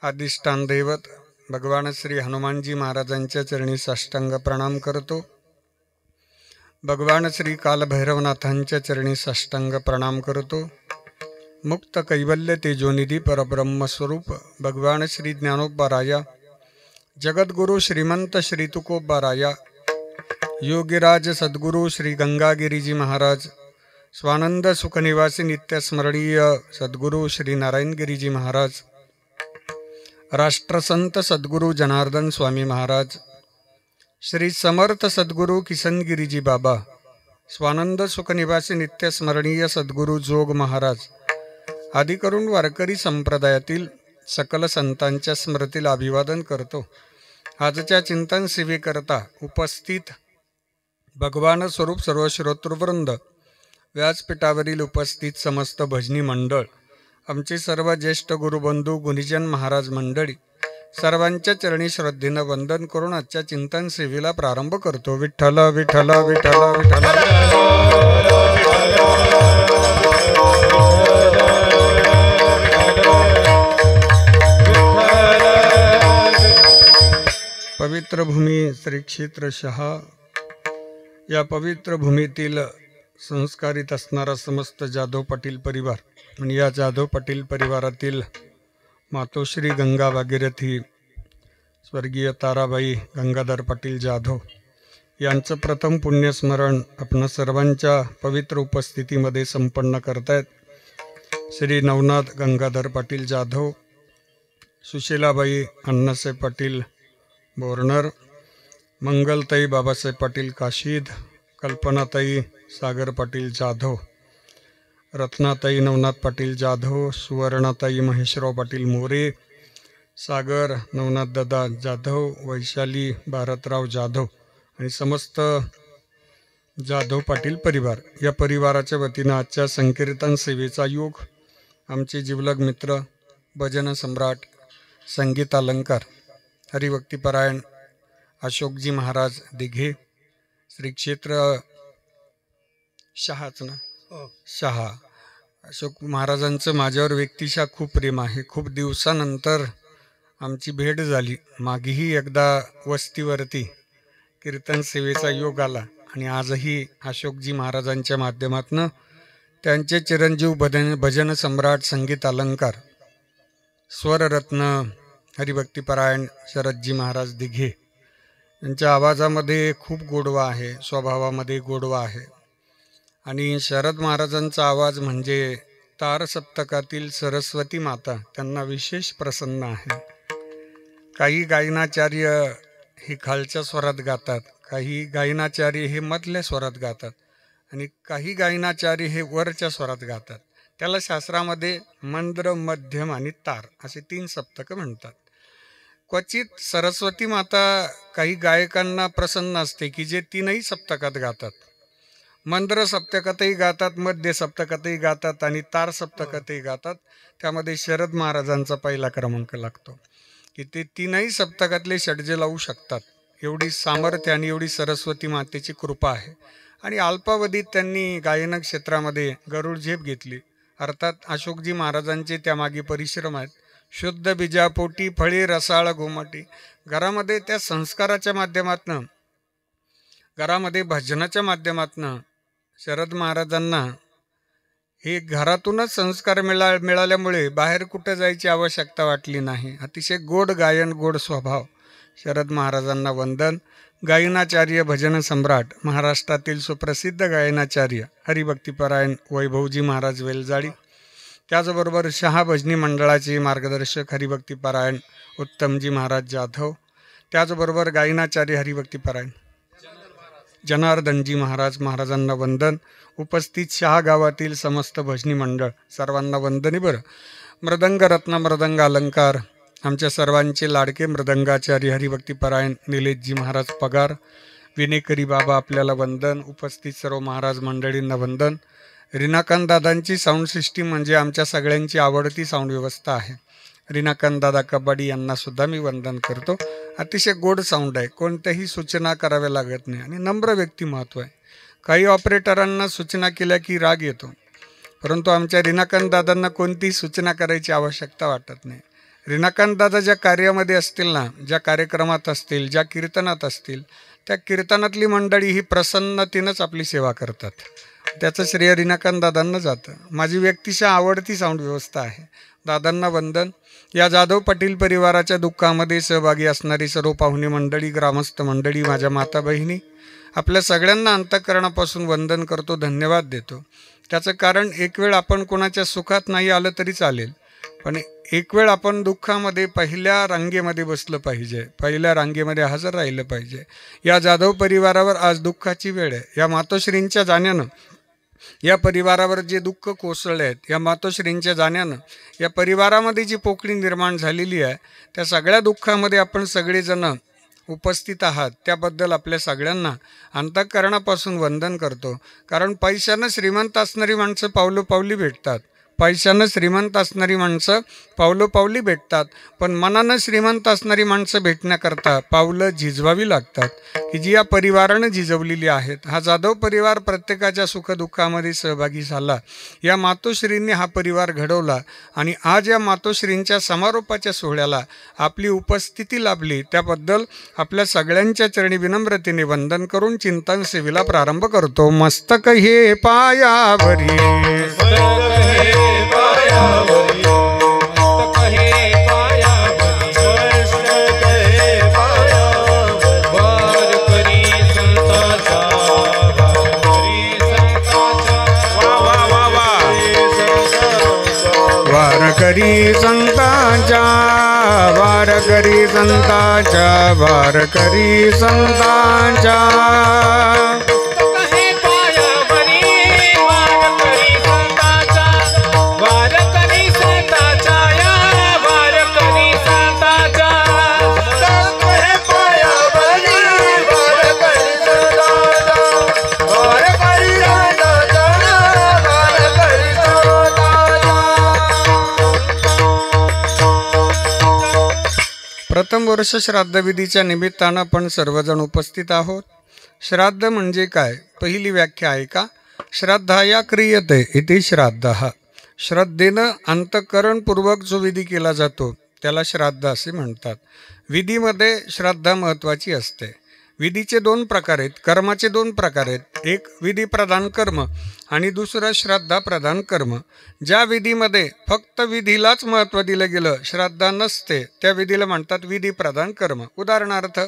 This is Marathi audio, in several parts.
अधिष्ठान दैवत भगवान श्री हनुमानजी महाराजांच्या चरणी साष्टांग प्रणाम करतो। भगवान श्री कालभैरवनाथांच्या चरणी साष्टांग प्रणाम करतो। मुक्त कैवल्य तेजोनिधी परब्रह्म स्वरूप भगवान श्री ज्ञानोबाराया, जगद्गुरु श्रीमंत श्री तुकोबाराया, योगीराज सद्गुरु श्री गंगागिरीजी महाराज, स्वानंद सुखनिवासी नित्यस्मरणीय सद्गुरु श्री नारायणगिरीजी महाराज, राष्ट्रसंत सद्गुरु जनार्दन स्वामी महाराज, श्री समर्थ सद्गुरु किसनगिरीजी बाबा, स्वानंद सुखनिवासी नित्यस्मरणीय सद्गुरु जोग महाराज आदी करून वारकरी संप्रदायातील सकल संतांच्या स्मृतीला अभिवादन करतो। आजच्या चिंतन सेवेकरता उपस्थित भगवान स्वरूप सर्व श्रोतृवृंद, व्यासपीठावरील उपस्थित समस्त भजनी मंडळ, आमचे सर्व ज्येष्ठ गुरुबंधू गुणीजन महाराज मंडळी, सर्वांच्या चरणी श्रद्धेनं वंदन करून आजच्या चिंतन सेवेला प्रारंभ करतो। विठ्ठल विठ्ठल विठ्ठल विठ्ठल। पवित्र भूमी श्री क्षेत्र शहा या पवित्र भूमीतील संस्कारित असणारा समस्त जाधव पाटील परिवार आणि या जाधव पाटील परिवारातील मातोश्री गंगा भागीरथी स्वर्गीय ताराबाई गंगाधर पाटील जाधव यांचं प्रथम पुण्यस्मरण आपण सर्वांच्या पवित्र उपस्थितीमध्ये संपन्न करतायत। श्री नवनाथ गंगाधर पाटील जाधव, सुशीलाबाई अण्णासाहेब पाटील बोरनर, मंगलताई बाबासाहेब पाटील काशीद, कल्पनाताई सागर पाटील जाधव, रत्नाताई नवनाथ पाटील जाधव, सुवर्णाताई महेशराव पाटील मोरे, सागर नवनाथ दादा जाधव, वैशाली भारतराव जाधव आणि समस्त जाधव पाटील परिवार या परिवाराच्या वतीनं आजच्या संकीर्तन सेवेचा योग आमचे जिवलग मित्र भजन सम्राट, संगीत अलंकार, हरिभक्तीपरायण अशोकजी महाराज दिघे, श्री क्षेत्र शहाच ना शहा अशोक महाराजांचं माझ्यावर व्यक्तिशः खूप प्रेम आहे। खूप दिवसानंतर आमची भेट झाली। मागेही एकदा वस्तीवरती कीर्तन सेवेचा योग आला आणि आजही अशोकजी महाराजांच्या माध्यमातून त्यांचे चिरंजीव भजन सम्राट, संगीत अलंकार, स्वररत्न हरिभक्तीपरायण शरदजी महाराज दिघे यांच्या आवाजामध्ये खूप गोडवा आहे, स्वभावामध्ये गोडवा आहे आणि शरद महाराजांचा आवाज म्हणजे तार सप्तकातील सरस्वती माता त्यांना विशेष प्रसन्न आहे। काही गायनाचार्य हे खालच्या स्वरात गातात, काही गायनाचार्य हे मधल्या स्वरात गातात आणि काही गायनाचार्य हे वरच्या स्वरात गातात। त्याला शास्त्रामध्ये मंद्र, मध्यम आणि तार असे 3 सप्तकं म्हणतात। क्वचित सरस्वती माता काही गायकांना प्रसन्न असते की जे 3ही सप्तकात गातात, मंद्र सप्तकातही गातात, मध्य सप्तकातही गातात आणि तार सप्तकातही गातात। त्यामध्ये शरद महाराजांचा पहिला क्रमांक लागतो की ते 3ही सप्तकातले षड्जे लावू शकतात। एवढी सामर्थ्य आणि एवढी सरस्वती मातेची कृपा आहे आणि अल्पावधीत त्यांनी गायन क्षेत्रामध्ये गरुड झेप घेतली। अर्थात अशोकजी महाराजांचे त्यामागे परिश्रम आहेत। शुद्ध बीजापोटी फळे रसाळ घुमटी, घरामध्ये त्या संस्काराच्या माध्यमातून, घरामध्ये भजनाच्या माध्यमातून शरद महाराजांना हे घरातूनच संस्कार मिळाल्यामुळे बाहेर कुठं जायची आवश्यकता वाटली नाही। अतिशय गोड गायन, गोड स्वभाव। शरद महाराजांना वंदन। गायनाचार्य भजन सम्राट महाराष्ट्रातील सुप्रसिद्ध गायनाचार्य हरिभक्तीपरायण वैभवजी महाराज वेलजाडी, त्याचबरोबर शहा भजनी मंडळाचे मार्गदर्शक हरिभक्तीपरायण उत्तमजी महाराज जाधव, त्याचबरोबर गायनाचार्य हरिभक्तीपरायण जनार्दनजी महाराज, महाराजांना वंदन। उपस्थित शहा गावातील समस्त भजनी मंडळ सर्वांना वंदनी। बरं, मृदंग रत्न मृदंग अलंकार आमच्या सर्वांचे लाडके मृदंगाचार्य हरिभक्तीपरायण निलेशजी महाराज पगार, विनेकरी बाबा आपल्याला वंदन। उपस्थित सर्व महाराज मंडळींना वंदन। रिनाकांत दादांची साऊंड सिस्टीम म्हणजे आमच्या सगळ्यांची आवडती साऊंड व्यवस्था आहे। रिनाकांत दादा कबाडी यांना सुद्धा मी वंदन करतो। अतिशय गोड साऊंड आहे, कोणत्याही सूचना कराव्या लागत नाही आणि नम्र व्यक्तिमत्व आहे। काही ऑपरेटरांना सूचना केल्या की राग येतो, परंतु आमच्या रिनाकांत दादांना कोणतीही सूचना करायची आवश्यकता वाटत नाही। रिनाकांत दादा ज्या कार्यामध्ये असतील ना, ज्या कार्यक्रमात असतील, ज्या कीर्तनात असतील, त्या कीर्तनातली मंडळी ही प्रसन्नतेनंच आपली सेवा करतात. त्याचं श्रेय रिनाकांत दादांना जातं. माझी व्यक्तिशः आवडती साऊंड व्यवस्था आहे. दादांना वंदन. या जाधव पाटील परिवाराच्या दुःखामध्ये सहभागी असणारी सर्व पाहुणे मंडळी, ग्रामस्थ मंडळी, माझ्या माता बहिणी, आपल्या सगळ्यांना अंतःकरणापासून वंदन करतो, धन्यवाद देतो. त्याचं कारण एक वेळ आपण कोणाच्या सुखात नाही आलं तरी चालेल, पण एक वेळ आपण दुःखामध्ये पहिल्या रांगेमध्ये बसलं पाहिजे, पहिल्या रांगेमध्ये हजर राहिलं पाहिजे. या जाधव परिवारावर आज दुःखाची वेळ आहे. या मातोश्रींच्या जाण्यानं या परिवारावर जे दुःख कोसळले आहेत, या मातोश्रींच्या जाण्यानं या परिवारामध्ये जी पोकळी निर्माण झालेली आहे, त्या सगळ्या दुःखामध्ये आपण सगळेजण उपस्थित आहात. त्याबद्दल आपल्या सगळ्यांना अंतःकरणापासून वंदन करतो. कारण पैशानं श्रीमंत असणारी माणसं पावलोपावली भेटतात, पैशानं श्रीमंत असणारी माणसं पावलोपावली भेटतात, पण मनानं श्रीमंत असणारी माणसं भेटण्याकरता पावलं झिजवावी लागतात, की जी या परिवारानं झिजवलेली आहेत. हा जाधव परिवार प्रत्येकाच्या सुखदुःखामध्ये सहभागी झाला. या मातोश्रींनी हा परिवार घडवला आणि आज या मातोश्रींच्या समारोपाच्या सोहळ्याला आपली उपस्थिती लाभली. त्याबद्दल आपल्या सगळ्यांच्या चरणी विनम्रतेने वंदन करून चिंतन सेवेला प्रारंभ करतो. मस्तक हे पायावरी, वारकरी संतांच्या, वारकरी संतांच्या, वारकरी संतांच्या, प्रथम वर्ष श्राद्धविधीच्या निमित्तानं आपण सर्वजण उपस्थित आहोत. श्राद्ध म्हणजे काय? पहिली व्याख्या आहे का? श्रद्धाया क्रियते इति श्राद्धः. श्रद्धेनं अंतःकरणपूर्वक जो विधी केला जातो त्याला श्राद्ध असे म्हणतात. विधीमध्ये श्रद्धा महत्त्वाची असते. विधीचे दोन प्रकार आहेत, कर्माचे दोन प्रकार आहेत. एक विधी प्रधान कर्म आणि दुसरं श्रद्धा प्रधान कर्म. ज्या विधीमध्ये फक्त विधीलाच महत्त्व दिलं गेलं, श्रद्धा नसते, त्या विधीला म्हणतात विधी प्रधान कर्म. उदाहरणार्थ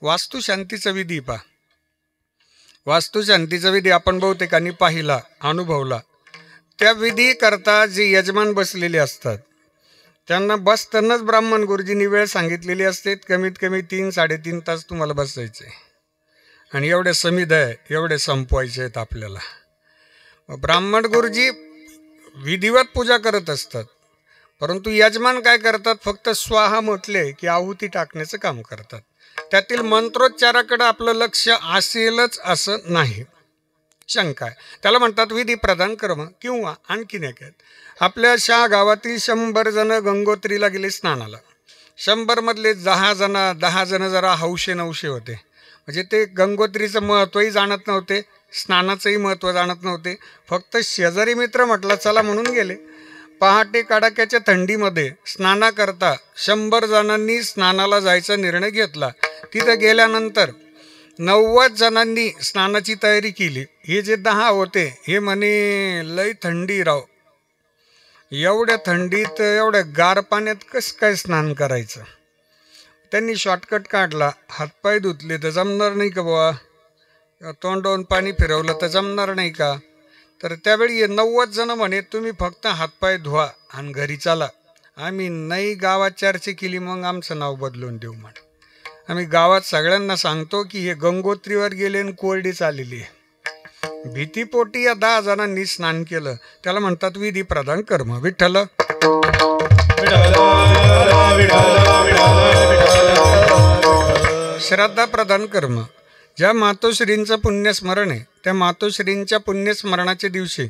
वास्तुशांतीचा विधी पहा. वास्तुशांतीचा विधी आपण बहुतेकांनी पाहिला, अनुभवला. त्या विधी करता जे यजमान बसलेले असतात त्यांना बसतानाच ब्राह्मण गुरुजींनी वेळ सांगितलेली असते, कमीत कमी 3-3.5 तास तुम्हाला बसायचे आणि एवढे समिध आहे, एवढे संपवायचे आहेत आपल्याला. ब्राह्मण गुरुजी विधिवत पूजा करत असतात, परंतु यजमान काय करतात? फक्त स्वाहा म्हटले की आहुती टाकण्याचं काम करतात. त्यातील मंत्रोच्चाराकडे आपलं लक्ष असेलच असं नाही, शंका आहे. त्याला म्हणतात विधी प्रधान कर्म. किंवा आणखीन एक आहेत, आपल्या शहा गावातील 100 जण गंगोत्रीला गेले स्नानाला. 100 मधले 10 जण जरा हौशे नवशे होते, म्हणजे ते गंगोत्रीचं महत्त्वही जाणत नव्हते, स्नानाचंही महत्त्व जाणत नव्हते. फक्त शेजारी मित्र म्हटलं चला म्हणून गेले. पहाटे कडाक्याच्या थंडीमध्ये स्नानाकरता 100 जणांनी स्नानाला जायचा निर्णय घेतला. तिथं गेल्यानंतर 90 जणांनी स्नानाची तयारी केली. हे जे 10 होते हे म्हणे लई थंडी राव, एवढ्या थंडीत एवढ्या गार पाण्यात कसं काय स्नान करायचं. त्यांनी शॉर्टकट काढला, हातपाय धुतले तर जमणार नाही का बुवा, तोंडवून पाणी फिरवलं तर जमणार नाही का. तर त्यावेळी 90 जण म्हणे तुम्ही फक्त हातपाय धुवा आणि घरी चला, आम्ही नाही गावात चर्चा केली मग आमचं नाव बदलून देऊ म्हणे. आम्ही गावात सगळ्यांना सांगतो की हे गंगोत्रीवर गेले आणि कोरडीच आलेली आहे. भीतीपोटी या 10 जणांनी स्नान केलं, त्याला म्हणतात विधी प्रधान कर्म. विठ्ठल श्रद्धा प्रधान कर्म. ज्या मातोश्रींचं पुण्यस्मरण आहे त्या मातोश्रींच्या पुण्यस्मरणाच्या दिवशी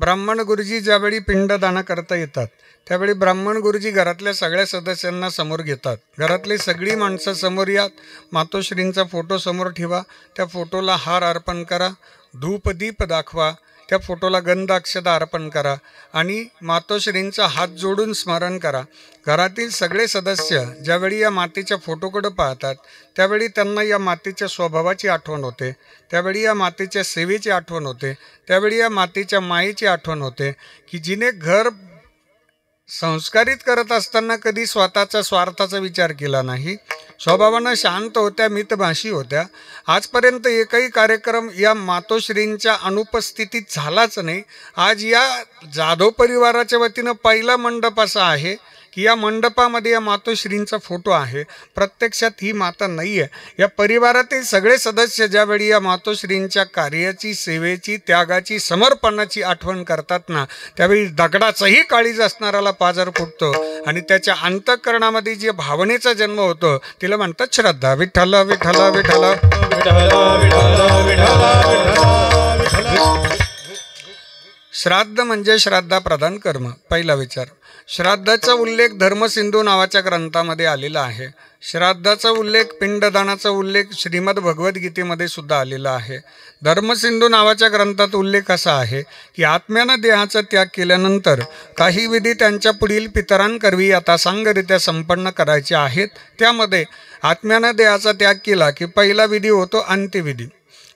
ब्राह्मण गुरुजी ज्यावेळी पिंडदान करता येतात त्यावेळी ब्राह्मण गुरुजी घरातल्या सगळ्या सदस्यांना समोर घेतात. घरातली सगळी माणसं समोर यात, मातोश्रींचा फोटो समोर ठेवा, त्या फोटोला हार अर्पण करा, धूप दीप दाखवा, त्या फोटोला गंध अक्षता अर्पण करा आणि मातोश्रींचा हात जोडून स्मरण करा. घरातील सगळे सदस्य ज्यावेळी या मातेच्या फोटोकडे पाहतात त्यावेळी त्यांना या मातेच्या स्वभावाची आठवण होते, त्यावेळी या मातेच्या सेवेची आठवण होते, त्यावेळी या मातेच्या मायेची आठवण होते की जिने घर संस्कारित करत असताना कधी स्वतःचा स्वार्थाचा विचार केला नाही, स्वभावानं शांत होत्या, मितभाषी होत्या. आजपर्यंत एकही कार्यक्रम या मातोश्रींच्या अनुपस्थितीत झालाच नाही. आज या जाधव परिवाराच्या वतीनं पहिला मंडप असा आहे की या मंडपामध्ये या मातोश्रींचा फोटो आहे. प्रत्यक्षात ही माता नाही आहे. या परिवारातील सगळे सदस्य ज्यावेळी या मातोश्रींच्या कार्याची, सेवेची, त्यागाची, समर्पणाची आठवण करतात ना, त्यावेळी दगडाचाही काळीज असणाऱ्याला पाजर फुटतो आणि त्याच्या अंतःकरणामध्ये जे भावनेचा जन्म होतो तिला म्हणतात श्रद्धा. विठ्ठल विठ्ठल विठ्ठल श्राद्ध म्हणजे श्राद्धाप्रधान कर्म. पहिला विचार, श्राद्धाचा उल्लेख धर्मसिंधू नावाच्या ग्रंथामध्ये आलेला आहे. श्राद्धाचा उल्लेख, पिंडदानाचा उल्लेख श्रीमद भगवद्गीतेमध्ये सुद्धा आलेला आहे. धर्मसिंधू नावाच्या ग्रंथात उल्लेख असा आहे की आत्म्यानं देहाचा त्याग केल्यानंतर काही विधी त्यांच्या पुढील पितरांकरवी यथासांगरित्या संपन्न करायचे आहेत. त्यामध्ये आत्म्यानं देहाचा त्याग केला की पहिला विधी होतो अंत्यविधी,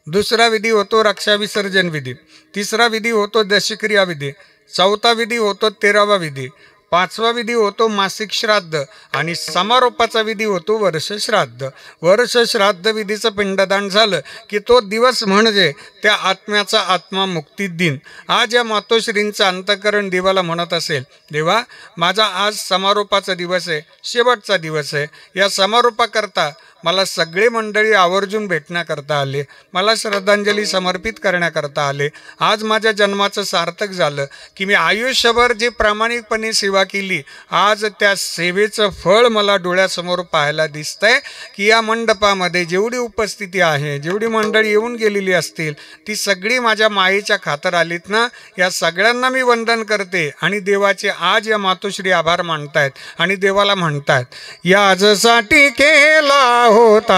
दुसरा विधी होतो रक्षाविसर्जन विधी, तिसरा विधी होतो दशक्रिया विधी, चौथा विधी होतो 13वा विधी, 5वा विधी होतो मासिक श्राद्ध आणि समारोपाचा विधी होतो वर्ष श्राद्ध. वर्ष श्राद्ध विधीचं पिंडदान झालं की तो दिवस म्हणजे त्या आत्म्याचा आत्मा मुक्ती दिन. आज या मातोश्रींचं अंतःकरण देवाला म्हणत असेल, देवा माझा आज समारोपाचा दिवस आहे, शेवटचा दिवस आहे. या समारोपाकरता मला सगळे मंडळी आवर्जून भेटण्याकरता आले, मला श्रद्धांजली समर्पित करण्याकरता आले. आज माझ्या जन्माचं सार्थक झालं की मी आयुष्यभर जे प्रामाणिकपणे सेवा केली, आज त्या सेवेचं फळ मला डोळ्यासमोर पाहायला दिसतंय की या मंडपामध्ये जेवढी उपस्थिती आहे, जेवढी मंडळी येऊन गेलेली असतील ती सगळी माझ्या मायेच्या खातर आलीत ना. या सगळ्यांना मी वंदन करते आणि देवाचे आज या मातोश्री आभार मानतायत आणि देवाला म्हणतायत, याजसाठी केला होता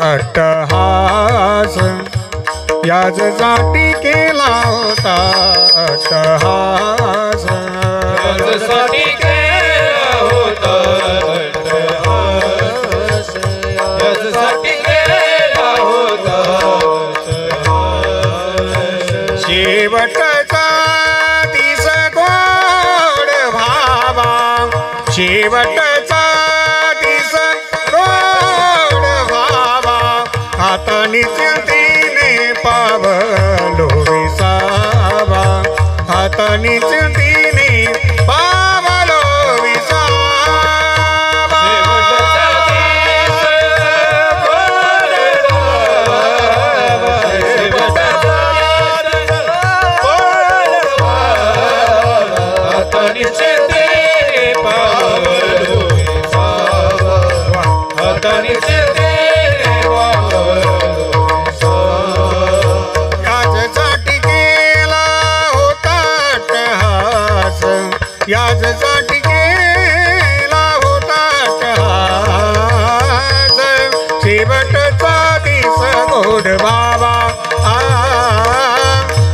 अट्टहास, याजसाठी केला होता अट्टहास, याजसाठी केला होता अट्टहास, याजसाठी केला होता अट्टहास. शेवटचा दिस गोड भावा, शेवटचा दिस गोड भावा, हाताने चिंतीने पावलो विसावा, हाताने चिंतीने पावलो विसावा. हाताने चिंतीने पावलो विसावा, हाताने याजसाठी केला होता अट्टहास. शेवटचा दिस गोड बाबा,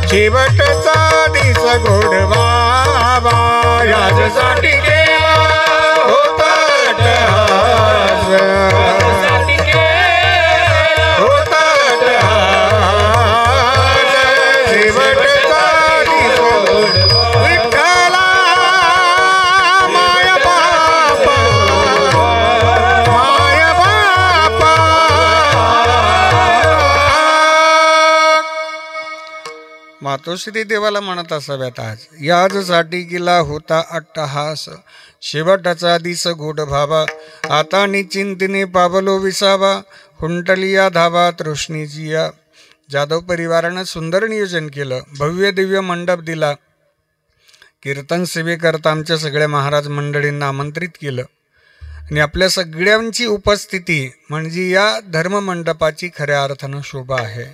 शेवटचा दिस गोड बाबा, याजसाठी केला होता अट्टहास, याजसाठी केला होता अट्टहास. शेवटचा दिस गोड विठ्ठला माया बापा, माया बापा. मातोश्री देवाला म्हणत असाव्यात आज, याजसाठी केला होता अट्टहास. शेवटचा दिस गोड भावा, आता निचिंतीने पावलो विसावा, हुंटलिया धावा तृष्णीजिया. जाधव परिवारानं सुंदर नियोजन केलं, भव्य दिव्य मंडप दिला, कीर्तन सेवेकरता आमच्या सगळ्या महाराज मंडळींना आमंत्रित केलं आणि आपल्या सगळ्यांची उपस्थिती म्हणजे या धर्ममंडपाची खऱ्या अर्थानं शोभा आहे.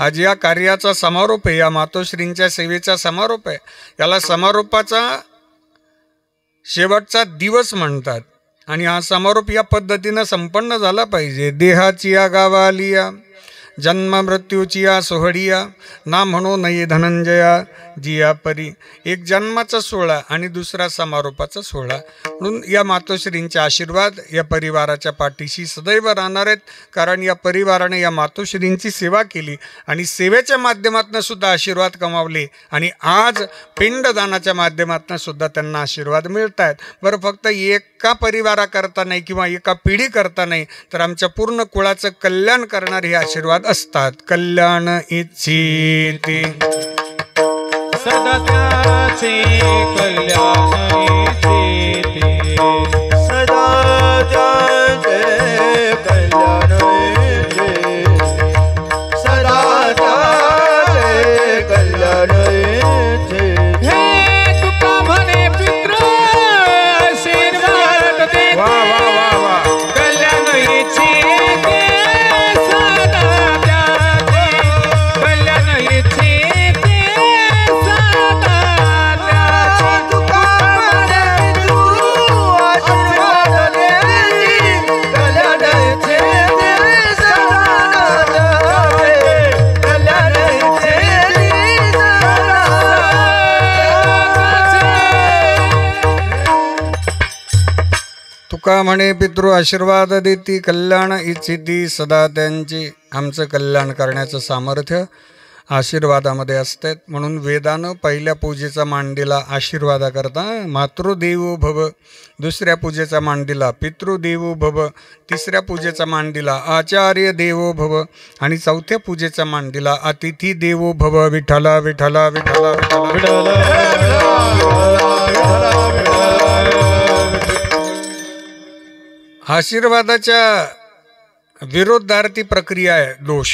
आज या कार्याचा समारोप आहे, या मातोश्रींच्या सेवेचा समारोप आहे. याला समारोपाचा शेवटचा दिवस म्हणतात आणि हा समारोप या पद्धतीनं संपन्न झाला पाहिजे. देहाची या गावालिया, जन्म मृत्यूची या सोहळीया ना म्हणू नये धनंजया जिया परी. एक जन्माचा सोहळा आणि दुसरा समारोपाचा सोहळा. म्हणून या मातोश्रींचे आशीर्वाद या परिवाराच्या पाठीशी सदैव राहणार आहेत. कारण या परिवाराने या मातोश्रींची सेवा केली आणि सेवेच्या माध्यमातून सुद्धा आशीर्वाद कमावले आणि आज पिंडदानाच्या माध्यमातून सुद्धा त्यांना आशीर्वाद मिळत आहेत. बरं, फक्त एका परिवाराकरता नाही किंवा एका पिढी करता नाही, तर आमच्या पूर्ण कुळाचं कल्याण करणारे हे आशीर्वाद असतात. कल्याण इच्छिती सदा त्याचे कल्याण इच्छिते, सदा त्याचे कल्याण इच्छिते, सदा त्याचे कल्याण इच्छिते. हे तुका म्हणे पितृ आशीर्वाद देते, वा वा वा वा. कल्याण इच्छिते, सदा त्याचे कल्याण इच्छिते, सदा त्याचे. तुका म्हणे पितृ आशीर्वाद देते, कल्याण इच्छिते, सदा त्याचे कल्याण इच्छिते, तुका म्हणे पितृ आशीर्वाद देती, कल्याण इच्छिती सदा त्यांची. आमचं कल्याण करण्याचं सामर्थ्य आशीर्वादामध्ये असते. म्हणून वेदानं पहिल्या पूजेचा मान दिला आशीर्वादाकरता मातृदेवो भव, दुसऱ्या पूजेचा मान दिला पितृदेवो भव, तिसऱ्या पूजेचा मान दिला आचार्य देवो भव आणि चौथ्या पूजेचा मान दिला अतिथी देवो भव. विठ्ठला विठ्ठला विठ्ठला विठ्ठला. आशीर्वादाच्या विरोधार्थी प्रक्रिया आहे दोष.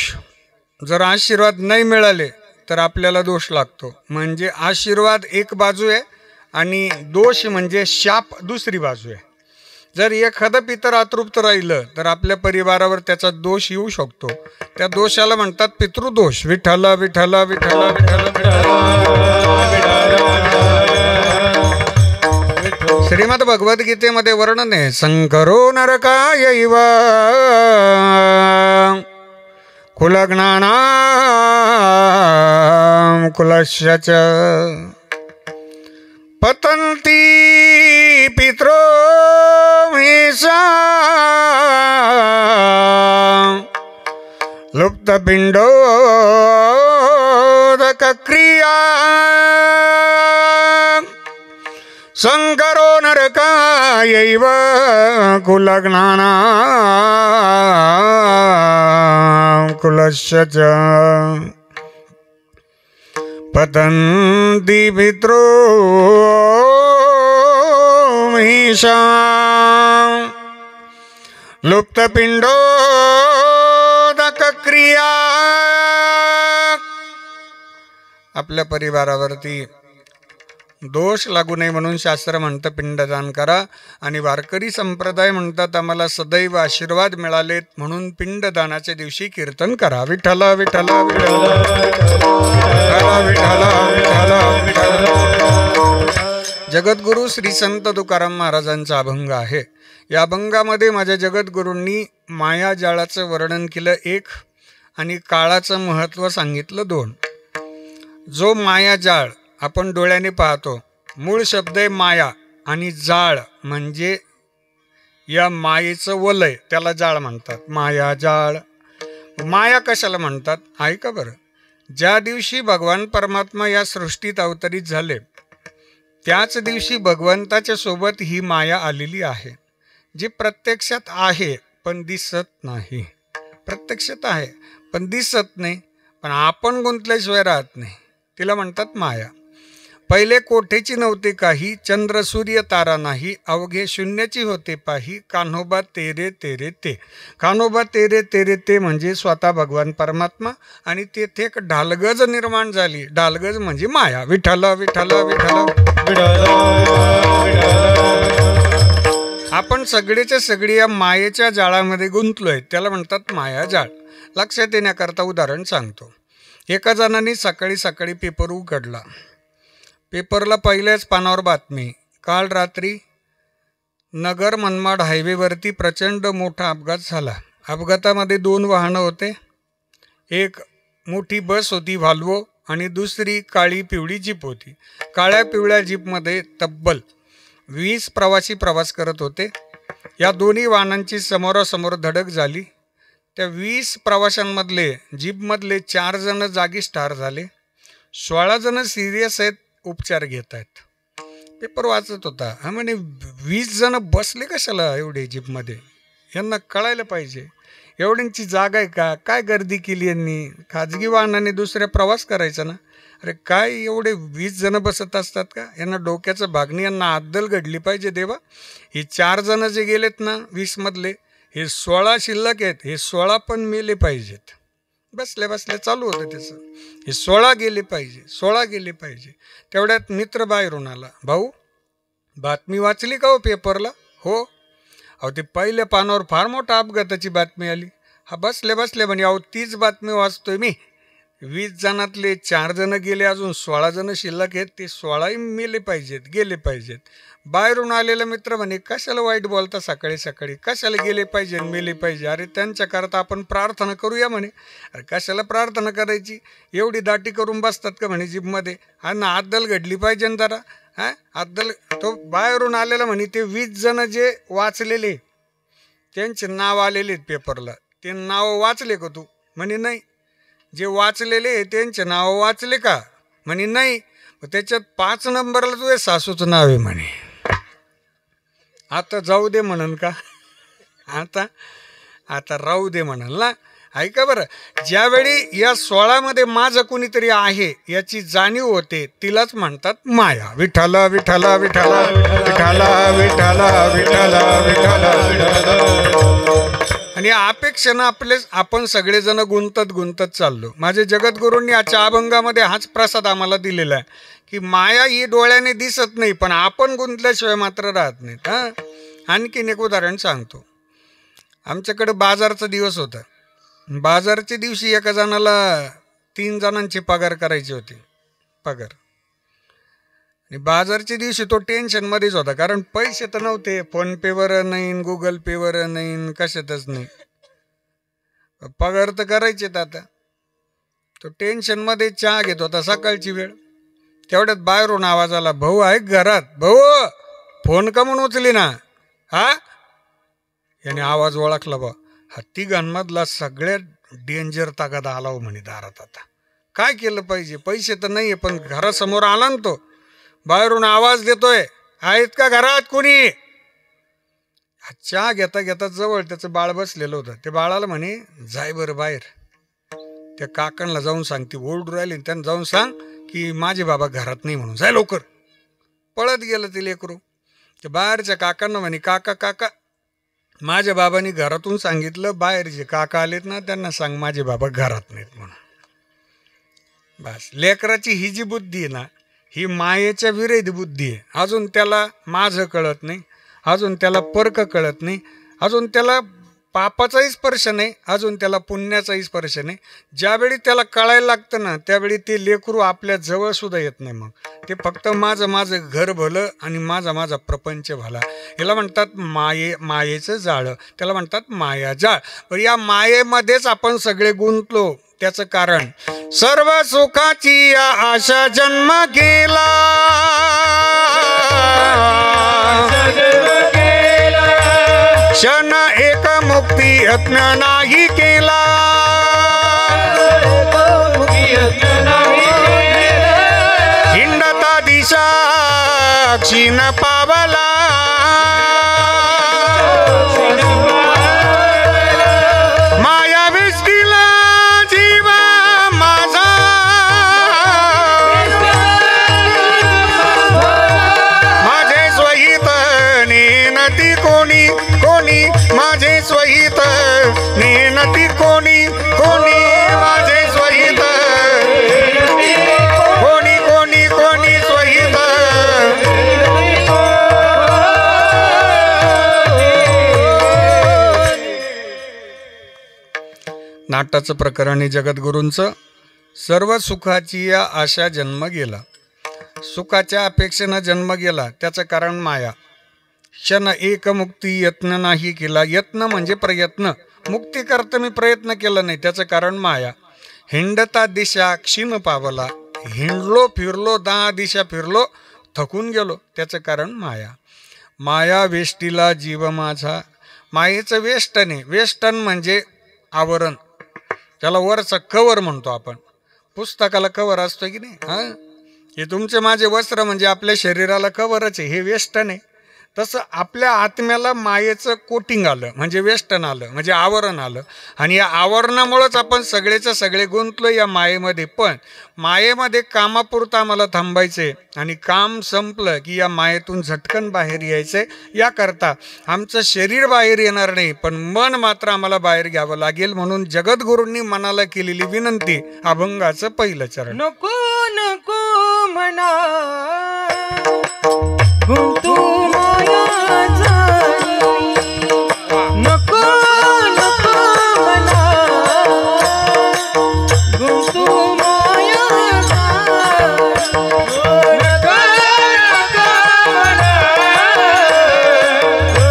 जर आशीर्वाद नाही मिळाले तर आपल्याला दोष लागतो. म्हणजे आशीर्वाद एक बाजू आहे आणि दोष म्हणजे शाप दुसरी बाजू आहे. जर एखादं पितर अतृप्त राहिलं तर आपल्या परिवारावर त्याचा दोष येऊ शकतो. त्या दोषाला म्हणतात पितृदोष. विठ्ठला विठ्ठला विठ्ठला विठ्ठला. श्रीमद भगवद्गीतेमध्ये वर्णन आहे, संकरो नरकायैव कुलज्ञानां कुलस्य च पतन्ति पितरो मेषा लुप्तपिण्डोदकक्रिया संकरो नरकायैव कुलज्ञानां कुलस्य च पतन्ति पितरो महिषा लुप्तपिण्डोदकक्रिया. आपल्या परिवारावरती दोष लागू नये म्हणून शास्त्र म्हणतं पिंडदान करा. आणि वारकरी संप्रदाय म्हणतात आम्हाला सदैव आशीर्वाद मिळालेत म्हणून पिंडदानाच्या दिवशी कीर्तन करा. विठ्ठला विठ्ठला विठ्ठला विठ्ठला विठ्ठला. जगद्गुरु श्री संत तुकाराम महाराजांचा अभंग आहे. या अभंगामध्ये माझ्या जगद्गुरूंनी मायाजाळाचं वर्णन केलं एक आणि काळाचं महत्त्व सांगितलं दोन. जो मायाजाळ आपण डोळ्याने पाहतो, मूळ शब्द आहे माया आणि जाळ म्हणजे या मायेचं वलय, त्याला जाळ म्हणतात. माया जाळ. माया कशाला म्हणतात ऐका बरं. ज्या दिवशी भगवान परमात्मा या सृष्टीत अवतरित झाले त्याच दिवशी भगवंताच्या सोबत ही माया आलेली आहे, जी प्रत्यक्षात आहे पण दिसत नाही. प्रत्यक्षात आहे पण दिसत नाही, पण आपण गुंतल्याशिवाय राहत नाही. तिला म्हणतात माया. पहिले कोठेची नव्हते काही, चंद्र सूर्य तारा नाही, अवघे शून्याची होते पाही, कान्होबा तेरे तेरे ते. कान्होबा तेरे तेरे ते म्हणजे स्वतः भगवान परमात्मा आणि तेथे एक ढालगज निर्माण झाली. ढालगज म्हणजे माया. विठ्ठला विठ्ठला विठ्ठला. आपण सगळेच्या सगळे या मायेच्या जाळामध्ये गुंतलोय, त्याला म्हणतात माया जाळ. लक्षात येण्याकरता उदाहरण सांगतो. एका जणाने सकाळी सकाळी पेपर उघडला. पेपरला पहिल्याच पानावर बातमी, काल रात्री नगर मनमाड हायवेवरती प्रचंड मोठा अपघात झाला. अपघातामध्ये 2 वाहनं होते. एक मोठी बस होती व्हॉल्वो आणि दुसरी काळी पिवळी जीप होती. काळ्या पिवळ्या जीपमध्ये तब्बल 20 प्रवासी प्रवास करत होते. या दोन्ही वाहनांची समोरासमोर धडक झाली. त्या 20 प्रवाशांमधले जीपमधले 4 जण जागीच ठार झाले. 16 जण सिरियस आहेत, उपचार घेत आहेत. पेपर वाचत होता. हा म्हणे 20 जण बसले कशाला एवढे जीपमध्ये, यांना कळायला पाहिजे. एवढ्यांची जागा आहे का, काय गर्दी केली यांनी, खाजगी वाहनाने दुसऱ्या प्रवास करायचा ना. अरे काय एवढे 20 जण बसत असतात का, यांना डोक्याचं भागणी, यांना अद्दल घडली पाहिजे देवा. हे 4 जण जे गेलेत ना 20 मधले, हे 16 शिल्लक आहेत, हे 16 पण मेले पाहिजेत. बसल्या बसल्या चालू होतं त्याचं. हे 16 गेले पाहिजे, 16 गेले पाहिजे. तेवढ्यात मित्र बाहेरून आला. भाऊ बातमी वाचली का हो पेपरला? हो. अहो ते पहिल्या पानावर फार मोठा अपघाताची बातमी आली. हा बसले बसले म्हणे अहो तीच बातमी वाचतोय मी. 20 जणातले 4 जण गेले, अजून 16 जण शिल्लक आहेत, ते 16ही मेले पाहिजेत, गेले पाहिजेत. बाहेरून आलेला मित्र म्हणे कशाला वाईट बोलता सकाळी सकाळी, कशाला गेले पाहिजे मेले पाहिजे, अरे त्यांच्याकरता आपण प्रार्थना करूया म्हणे. अरे कशाला प्रार्थना करायची, एवढी दाटी करून बसतात का म्हणे जीपमध्ये, हा ना अद्दल घडली पाहिजे ना जरा. हां अद्दल. तो बाहेरून आलेला म्हणे ते 20 जण जे वाचलेले त्यांचे नाव आलेले आहेत पेपरला, ते नाव वाचले का तू? म्हणे नाही. जे वाचलेले त्यांचे नाव वाचले का? म्हणे नाही. त्याच्यात 5 नंबरला तुझे सासूचं नाव आहे म्हणे. आता जाऊ दे म्हणन का? आता राहू दे म्हणाल ना. ऐका बरं, ज्यावेळी या 16मध्ये माझं कुणीतरी आहे याची जाणीव होते, तिलाच म्हणतात माया. विठ्ठला विठ्ठला विठ्ठला विठ्ठला विठ्ठला विठ्ठला विठ्ठला. आणि अपेक्षेनं आपण सगळेजण गुंतत चाललो. माझे जगद्गुरूंनी आजच्या अभंगामध्ये हाच प्रसाद आम्हाला दिलेला आहे की माया ही डोळ्याने दिसत नाही, पण आपण गुंतल्याशिवाय मात्र राहत नाहीत. हां, आणखीन एक उदाहरण सांगतो. आमच्याकडे बाजारचा दिवस होता. बाजारच्या दिवशी एका जणाला 3 जणांचे पगार करायचे होते. पगार. आणि बाजारच्या दिवशी तो टेन्शनमध्येच होता, कारण पैसे तर नव्हते. फोनपेवर नाही, गुगल पेवर नाही, कशातच नाही. पगार तर करायचेत. आता तो टेन्शनमध्ये चहा घेत होता, सकाळची वेळ. तेवढ्यात बाहेरून आवाज आला, भाऊ आहे घरात? भाऊ फोन का म्हणून उचली ना. हा याने आवाज ओळखला. बा हत्ती गणमधला सगळ्यात डेंजर ताकद आला हो म्हणे दारात. आता काय केलं पाहिजे, पैसे तर नाही, पण घरासमोर आला ना तो. बाहेरून आवाज देतोय, आहेत का घरात कोणी? चहा घेता घेता जवळ त्याचं बाळ बसलेलं होतं. ते बाळाला म्हणे जाय बरं बाहेर, त्या काकांना जाऊन सांग, ती ओरडू राहिली, त्यांना जाऊन सांग की माझे बाबा घरात नाही म्हणून. जाय लवकर. पळत गेलं ते लेकरू. ते बाहेरच्या काकांना म्हणे काका काका माझ्या बाबांनी घरातून सांगितलं, बाहेर जे काका आलेत ना त्यांना सांग माझे बाबा घरात नाहीत म्हणून. बस लेकराची ही जी बुद्धी आहे ना, ही मायेच्या विरोधी बुद्धी आहे. अजून त्याला माझं कळत नाही, अजून त्याला परक कळत नाही, अजून त्याला पापाचाही स्पर्श नाही, अजून त्याला पुण्याचाही स्पर्श नाही. ज्यावेळी त्याला कळायला लागतं ना, त्यावेळी ते लेकरू आपल्या जवळ सुद्धा येत नाही. मग ते फक्त माझं घर भलं आणि माझा प्रपंच भला. याला म्हणतात मायेचं जाळं, त्याला म्हणतात माया जाळ. पण या मायेमध्येच आपण सगळे गुंतलो. त्याचं कारण सर्व सुखाची या आशा जन्म गेला, क्षण एक मुक्ती यत्न नाही केला, हिंडता दिशा क्षीण पावला, माया विस्तीला जीवा माझा, माझे स्वहित नेनती कोणी कोणी, माझे स्वहित नेनती कोणी कोणी, माझे स्वहित कोणी कोणी कोणी स्वहित. नाटाचं प्रकरण आहे जगद्गुरूंचं. सर्व सुखाची या आशा जन्म गेला, सुखाच्या अपेक्षेनं जन्म गेला, त्याचं कारण माया. क्षण एक मुक्ती यत्न नाही केला, यत्न म्हणजे प्रयत्न, मुक्ती करता मी प्रयत्न केला नाही, त्याचं कारण माया. हिंडता दिशा क्षीण पावला, हिंडलो फिरलो 10 दिशा फिरलो थकून गेलो. त्याचं कारण माया. माया वेष्टीला जीव माझा. मायेचं वेष्टन आहे. वेष्टन म्हणजे आवरण, त्याला वरचा कवर म्हणतो आपण. पुस्तकाला कवर असतो की नाही. हां, हे तुमचे माझे वस्त्र म्हणजे आपल्या शरीराला कवरच आहे, हे वेष्टन आहे. तसं आपल्या आत्म्याला मायेचं कोटिंग आलं म्हणजे वेष्टन आलं, म्हणजे आवरण आलं. आणि या आवरणामुळंच आपण सगळेचं सगळे गुंतलो या मायेमध्ये. पण मायेमध्ये कामापुरतं आम्हाला थांबायचे आणि काम संपलं की या मायेतून झटकन बाहेर यायचे. याकरता आमचं शरीर बाहेर येणार नाही, पण मन मात्र आम्हाला बाहेर घ्यावं लागेल. म्हणून जगद्गुरूंनी मनाला केलेली विनंती, अभंगाचं पहिलं चरण. नको नको म्हणा गुंतू माया झाली, नको नको म्हणा गुंतू माया झाली, नको नको म्हणा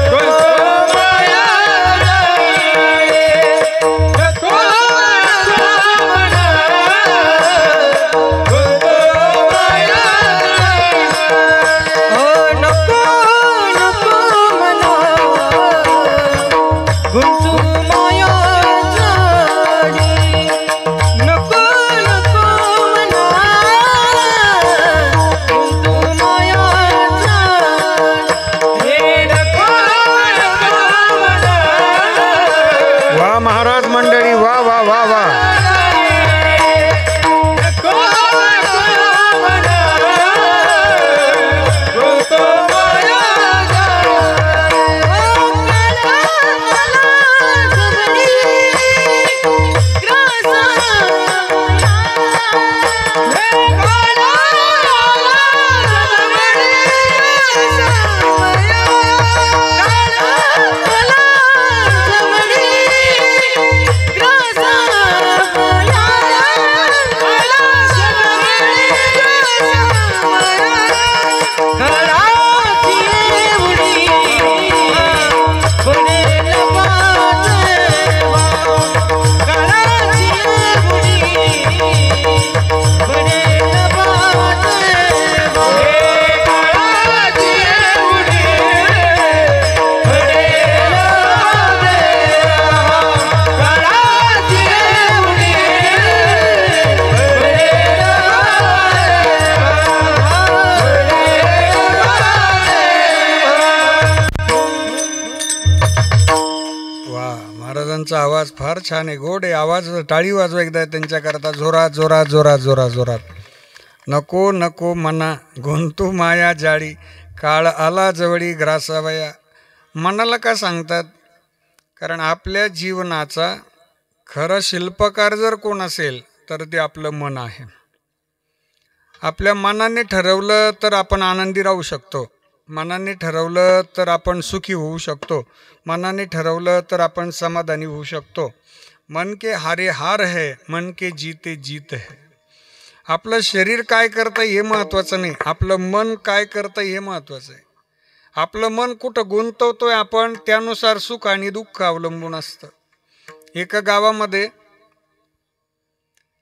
गुंतू माया झाली, नको नको म्हणा गुंतू माया झाली. नको नको म्हणा गुंतू माया झाली, नको नको म्हणा गुंतू माया झाली, हे नको नको म्हणा. वा महाराज मंडळी, वा वा वा वा. नको नको म्हणा गुंतू माया महाराजांचा आवाज फार छान आहे, गोड आहे आवाज. टाळी वाजवा एकदा त्यांच्याकरता, जोरात जोरात जोरात जोरात जोरात. नको नको मना गुंतू माया जाळी, काळ आला जवळी ग्रासावया. मनाला का सांगतात? कारण आपल्या जीवनाचा खरं शिल्पकार जर कोण असेल तर ते आपलं मन आहे. आपल्या मनाने ठरवलं तर आपण आनंदी राहू शकतो, मनाने ठरवलं तर आपण सुखी होऊ शकतो, मनाने ठरवलं तर आपण समाधानी होऊ शकतो. मन के हारे हार है, मन के जीते जीत है. आपलं शरीर काय करतं हे महत्त्वाचं नाही, आपलं मन काय करतं हे महत्त्वाचं आहे. आपलं मन कुठं गुंतवतोय आपण, त्यानुसार सुख आणि दुःख अवलंबून असतं. एका गावामध्ये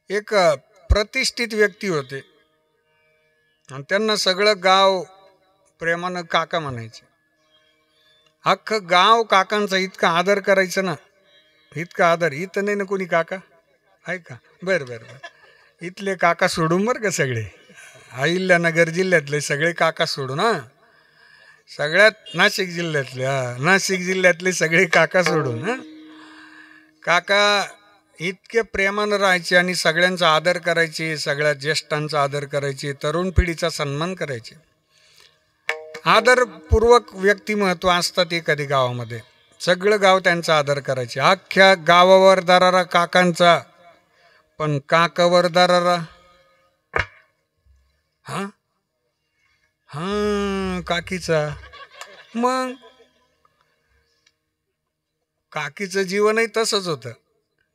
एक प्रतिष्ठित व्यक्ती होते आणि त्यांना सगळं गाव प्रेमानं काका म्हणायचे. अख्खं गाव काकांचा इतका आदर करायचं ना, इतका आदर. इथं नाही ना कोणी काका आहे का? बरं बरं बरं. इथले काका सोडून बरं का, सगळे अहिल्यानगर जिल्ह्यातले सगळे काका सोडून. हां, सगळ्यात नाशिक जिल्ह्यातले, नाशिक जिल्ह्यातले सगळे काका सोडून. हां, काका इतके प्रेमानं राहायचे आणि सगळ्यांचा आदर करायचे, सगळ्या ज्येष्ठांचा आदर करायचे, तरुण पिढीचा सन्मान करायचे. आदरपूर्वक व्यक्तिमत्व असतात एखादी गावामध्ये, सगळं गाव त्यांचा आदर करायचे. अख्ख्या गावावर दरारा काकांचा, पण काकावर दरारा हां हां काकीचा. मग काकीचं जीवनही तसंच होतं.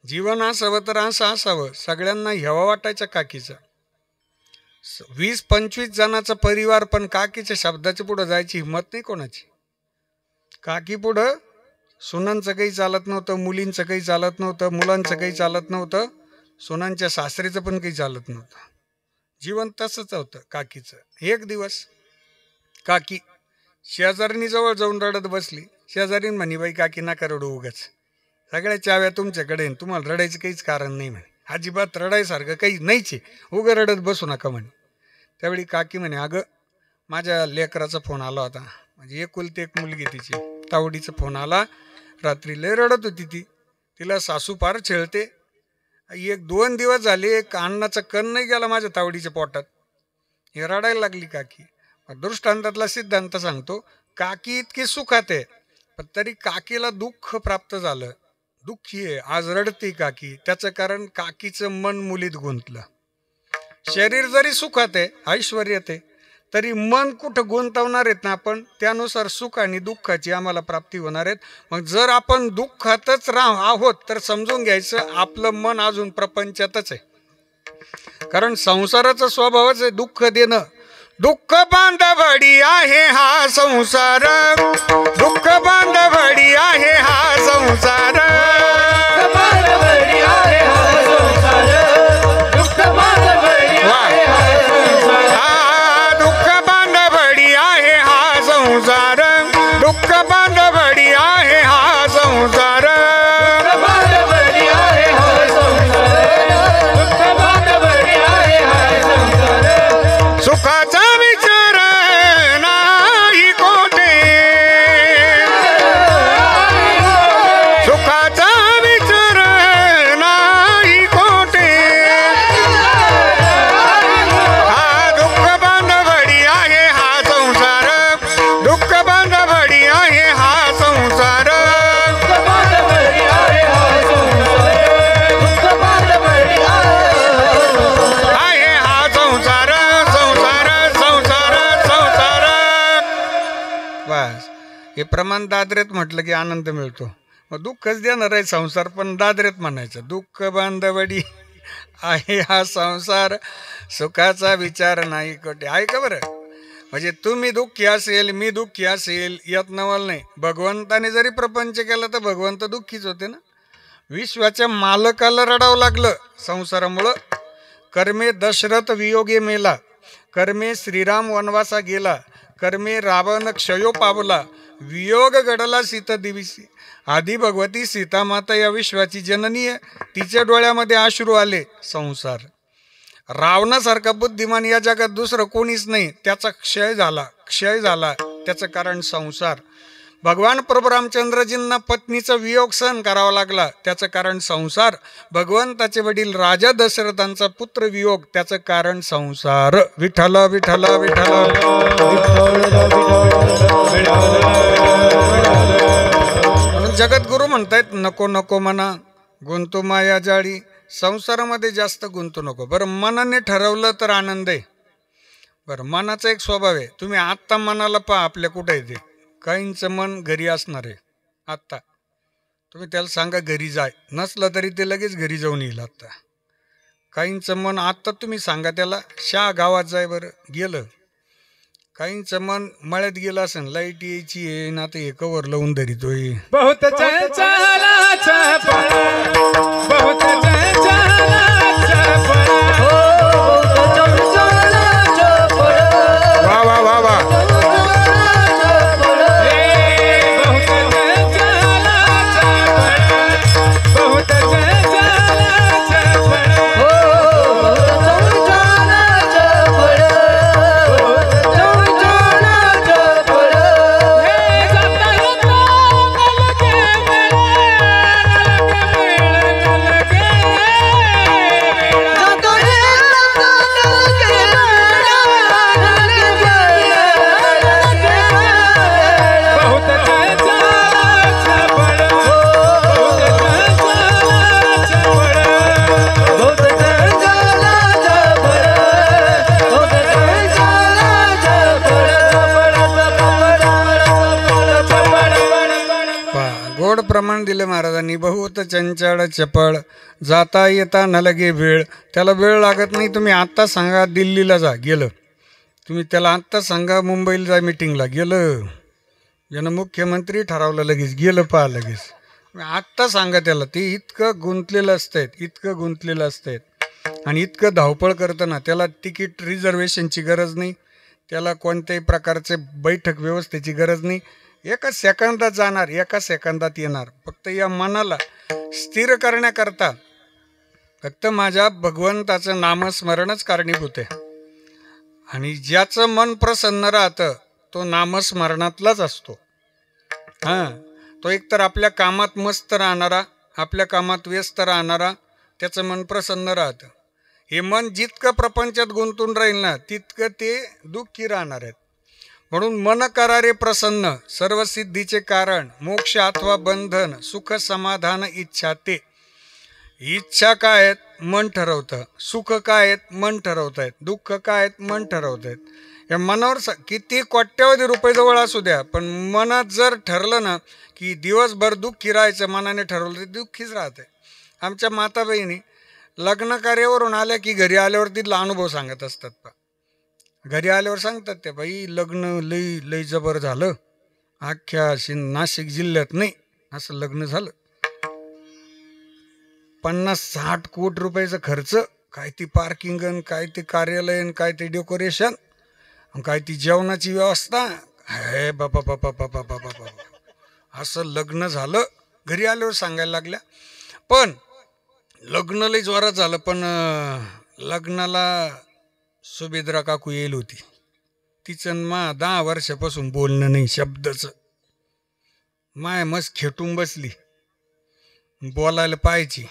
जीवन असावं तर असं असावं, सगळ्यांना हेवा वाटायचा काकीचा. 20-25 जणांचा परिवार, पण काकीच्या शब्दाच्या पुढं जायची हिंमत नाही कोणाची. काकी पुढं सुनांचं काही चालत नव्हतं, मुलींचं काही चालत नव्हतं, मुलांचं काही चालत नव्हतं. सोनांच्या सासरीचं पण काही चालत नव्हतं. जीवन तसंच होतं काकीचं. एक दिवस काकी शेजारीनी जवळ जाऊन रडत बसली. शेजारीन म्हणे, बाई काकी नका रडू उगाच, सगळ्या चाव्या तुमच्याकडे आहे, तुम्हाला रडायचं काहीच कारण नाही म्हणे, अजिबात रडायसारखं काही नाहीच आहे, उगं रडत बसू नका म्हणे. त्यावेळी काकी म्हणे, अगं माझ्या लेकराचा फोन आला होता, म्हणजे एकुलती एक मुलगी तिची, तावडीचा फोन आला. रात्री लय रडत होती ती, तिला सासू फार छेळते. 1-2 दिवस झाले अन्नाचा कण नाही गेला माझ्या तावडीच्या पोटात, हे रडायला लागली काकी. दृष्टांतातला सिद्धांत सांगतो, काकी इतकी सुखात आहे पण तरी काकीला दुःख प्राप्त झालं, दुःखी आहे, आज रडते काकी. त्याचं कारण काकीचं मन मुलीत गुंतलं. शरीर जरी सुखात आहे, ऐश्वर्यात आहे, तरी मन कुठं गुंतवणार आहेत ना आपण, त्यानुसार सुख आणि दुःखाची आम्हाला प्राप्ती होणार आहेत. मग जर आपण दुःखातच आहोत तर समजून घ्यायचं आपलं मन अजून प्रपंचातच आहे. कारण संसाराचा स्वभावच आहे दुःख देणं. दुःख बांधवडी आहे हा संसार, दुःख बांधवडी आहे हा संसार, दुःख बांधवडी आहे हा संसार, दुःख बांधवडी आहे हा संसार, सुखाचा विचार नाही कोठे, सुखाचा विचार नाही कोठे, हा दुःख बांधवडी आहे हा संसार, दुःख बांधवडी आहे हा संसार, आहे हा संसार, संसार संसार संसार. बस हे प्रमाण दादरेत म्हटलं की आनंद मिळतो. मग दुःखच देणार आहे संसार, पण दादरेत म्हणायचं दुःख बांधवडी आहे हा संसार, सुखाचा विचार नाही कोठे. आहे का बरं? म्हणजे तुम्ही दुःखी असेल, मी दुःखी असेल, यात नवल नाही. भगवंताने जरी प्रपंच केला तर भगवंत दुःखीच होते ना. विश्वाच्या मालकाला रडावं लागलं संसारामुळं. कर्मे दशरथ वियोगे मेला, कर्मे श्रीराम वनवासा गेला, कर्मे रावण क्षयो पावला, वियोग घडला सीता दिविसी. आधी भगवती सीतामाता या विश्वाची जननी आहे, तिच्या डोळ्यामध्ये अश्रू आले. संसार. रावणासारखा बुद्धिमान या जगात दुसरं कोणीच नाही, त्याचा क्षय झाला, त्याचं कारण संसार. भगवान प्रभू रामचंद्रजींना पत्नीचा वियोग सहन करावा लागला, त्याचं कारण संसार. भगवंताचे वडील राजा दशरथांचा पुत्र वियोग, त्याचं कारण संसार. विठ्ठल विठ्ठल विठ्ठल. जगद्गुरु म्हणतायत, नको नको मना गुंतू माया जाळी, संसारामध्ये जास्त गुंतू नको. बरं, मनाने ठरवलं तर आनंद आहे. बरं, मनाचा एक स्वभाव आहे. तुम्ही आत्ता मनाला पहा आपल्या कुठे येते. काहींचं मन घरी असणार आहे आत्ता, तुम्ही त्याला सांगा घरी जाय, नसलं तरी ते लगेच घरी जाऊन येईल आत्ता. काहींचं मन आत्ता तुम्ही सांगा त्याला शा गावात जाय, बरं गेलं. काहींचं मन मळ्यात गेलं असेल, लाईट यायची आहे ना, आता हे कवर लावून धरितोय. बहुत चंचला चपळा, बहुत चंचला चपळा, वा वा वा वा. प्रमाण दिले महाराजांनी. बहुत चंचळ चपळ, जाता येता न लगे वेळ. त्याला वेळ लागत नाही. तुम्ही आत्ता सांगा दिल्लीला जा, गेलं. तुम्ही त्याला आत्ता सांगा मुंबईला जा मीटिंगला, गेलं. यानं मुख्यमंत्री ठरवलं लगेच, गेलं. पहा लगेच. आत्ता सांगा त्याला, ते इतकं गुंतलेलं असतंय आणि इतकं धावपळ करतं ना, त्याला तिकीट रिझर्वेशनची गरज नाही, त्याला कोणत्याही प्रकारचे बैठक व्यवस्थेची गरज नाही. एका सेकंदात जाणार, एका सेकंदात येणार. फक्त या मनाला स्थिर करण्याकरता फक्त माझ्या भगवंताचं नामस्मरणच कारणीभूत आहे. आणि ज्याचं मन प्रसन्न राहतं तो नामस्मरणातलाच असतो. तो एकतर आपल्या कामात मस्त राहणारा, आपल्या कामात व्यस्त राहणारा, त्याचं मन प्रसन्न राहतं. हे मन जितकं प्रपंचात गुंतून राहील ना, तितकं ते दुःखी राहणार आहेत. म्हणून मन करारे प्रसन्न, सर्वसिद्धीचे कारण, मोक्ष अथवा बंधन, सुख समाधान इच्छा. ते इच्छा काय आहेत? मन ठरवतं. सुख काय आहेत? मन ठरवत आहेत. दुःख काय आहेत? मन ठरवत आहेत. या मनावर किती कोट्यावधी रुपये जवळ असू द्या, पण मनात जर ठरलं ना की दिवसभर दुःखी राहायचं, मनाने ठरवलं तर दुःखीच राहते. आमच्या माता बहिणी लग्न कार्यावरून आल्या की घरी आल्यावर तिथला अनुभव सांगत असतात. घरी आल्यावर सांगतात त्या, बाई लग्न लई लई जबर झालं, अख्ख्या नाशिक जिल्ह्यात नाही असं लग्न झालं. 50-60 कोटी रुपयाचा खर्च, काय ती पार्किंग, काय ते कार्यालय, काय ते डेकोरेशन, काय ती जेवणाची व्यवस्था. हे बापा बापा बापा बापा बापा, असं लग्न झालं. घरी आल्यावर सांगायला लागल्या. पण लग्न लई जोरात झालं, पण लग्नाला सुभेद्रा काकू येईल होती. तिचं 10 वर्षापासून बोलणं नाही शब्दाचं. माय मस्त खेटून बसली, बोलायला पाहिजे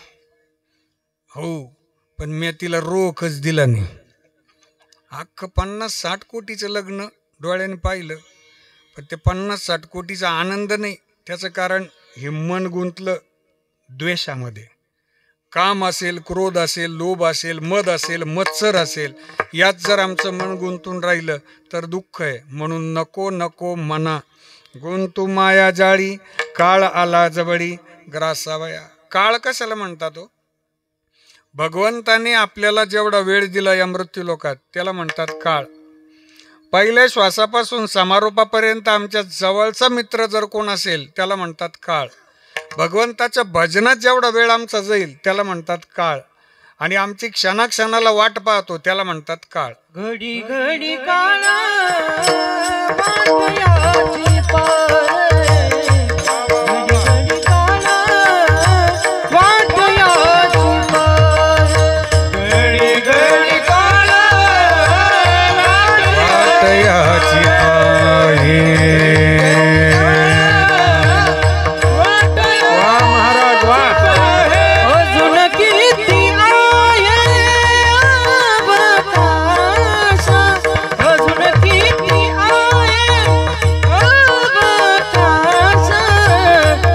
हो, पण मी तिला रोखच दिला नाही. अख्खं 50-60 कोटीचं लग्न डोळ्याने पाहिलं, पण ते 50-60 कोटीचा आनंद नाही. त्याचं कारण हे मन गुंतलं द्वेषामध्ये. काम असेल, क्रोध असेल, लोभ असेल, मद असेल, मत्सर असेल, यात जर आमचं मन गुंतून राहिलं तर दुःख आहे. म्हणून नको नको मना गुंतू माया जाळी, काळ आला जवळी ग्रासावया. काळ कशाला म्हणतात हो? भगवंताने आपल्याला जेवढा वेळ दिला या मृत्यूलोकात त्याला म्हणतात काळ. पहिल्या श्वासापासून समारोपापर्यंत आमच्या जवळचा मित्र जर कोण असेल त्याला म्हणतात काळ. भगवंताच्या भजनात जेवढा वेळ आमचा जाईल त्याला म्हणतात काळ. आणि आमची क्षणाक्षणाला वाट पाहतो त्याला म्हणतात काळ. घडी घडी काळा वाटयाची पारे, घडी घडी काळा वाटयाची पारे, घडी घडी काळा वाटयाची पाहे. वा महाराज वा. अजून किती आहे अवकाश, अजून किती आहे अवकाश,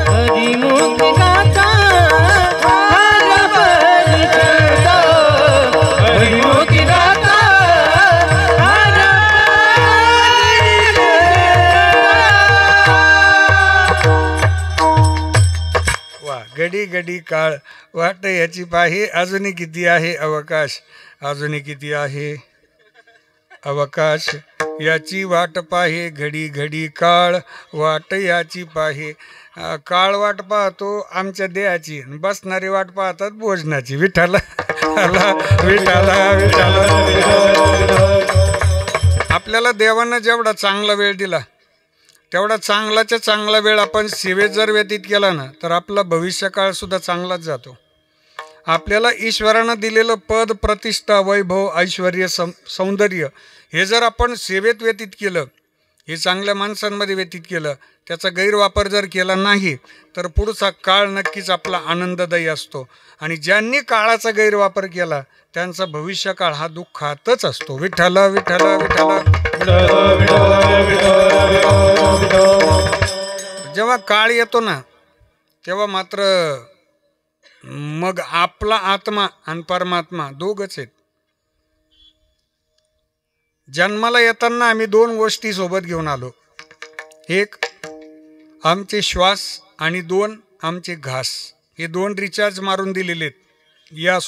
हरिमुखी गाता हरबली चढता, हरिमुखी गाता वा. घडी घडी काळ वाट याची पाहे, अजूनही किती आहे अवकाश, अजूनही किती आहे अवकाश, याची वाट पाहे. घडी घडी काळ वाट याची पाहे. काळ वाट पाहतो आमच्या देहाची, बसणारी वाट पाहतात भोजनाची. विठाला विठाला विठाला. आपल्याला देवानं जेवढा चांगला वेळ दिला तेवढा चांगलाच्या चांगला वेळ आपण सेवेत जर व्यतीत केला ना तर आपला भविष्यकाळ सुद्धा चांगलाच जातो. आपल्याला ईश्वरानं दिलेलं पद, प्रतिष्ठा, वैभव, ऐश्वर, सौंदर्य हे जर आपण सेवेत व्यतीत केलं, हे चांगल्या माणसांमध्ये व्यतीत केलं, त्याचा गैरवापर जर केला नाही तर पुढचा काळ नक्कीच आपला आनंददायी असतो. आणि ज्यांनी काळाचा गैरवापर केला त्यांचा भविष्यकाळ हा दुःखातच असतो. विठ्ठला विठ्ठला विठ्ठला. जेव्हा काळ येतो ना तेव्हा मात्र मग आपला आत्मा आणि परमात्मा दोघच आहेत. जन्माला येताना आम्ही 2 गोष्टी सोबत घेऊन आलो. एक आमचे श्वास आणि 2 आमचे घास. हे 2 रिचार्ज मारून दिलेले आहेत या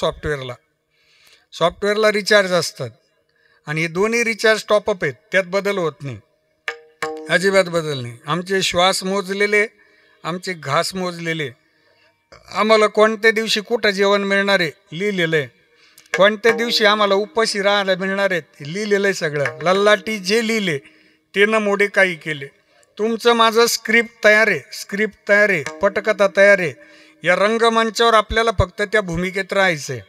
सॉफ्टवेअरला रिचार्ज असतात. आणि हे दोन्ही रिचार्ज टॉपअप आहेत, त्यात बदल होत नाही, अजिबात बदल नाही. आमचे श्वास मोजलेले, आमचे घास मोजलेले. आम्हाला कोणत्या दिवशी कुठं जेवण मिळणार आहे लिहिलेलं आहे, कोणत्या दिवशी आम्हाला उपाशी राहायला मिळणार आहेत लिहिलेलं आहे सगळं. लल्लाटी जे लिहिले ते न मोडे काही केले. तुमचं माझं स्क्रिप्ट तयार आहे, स्क्रिप्ट तयार आहे, पटकथा तयार आहे. या रंगमंचावर आपल्याला फक्त त्या भूमिकेत राहायचं आहे.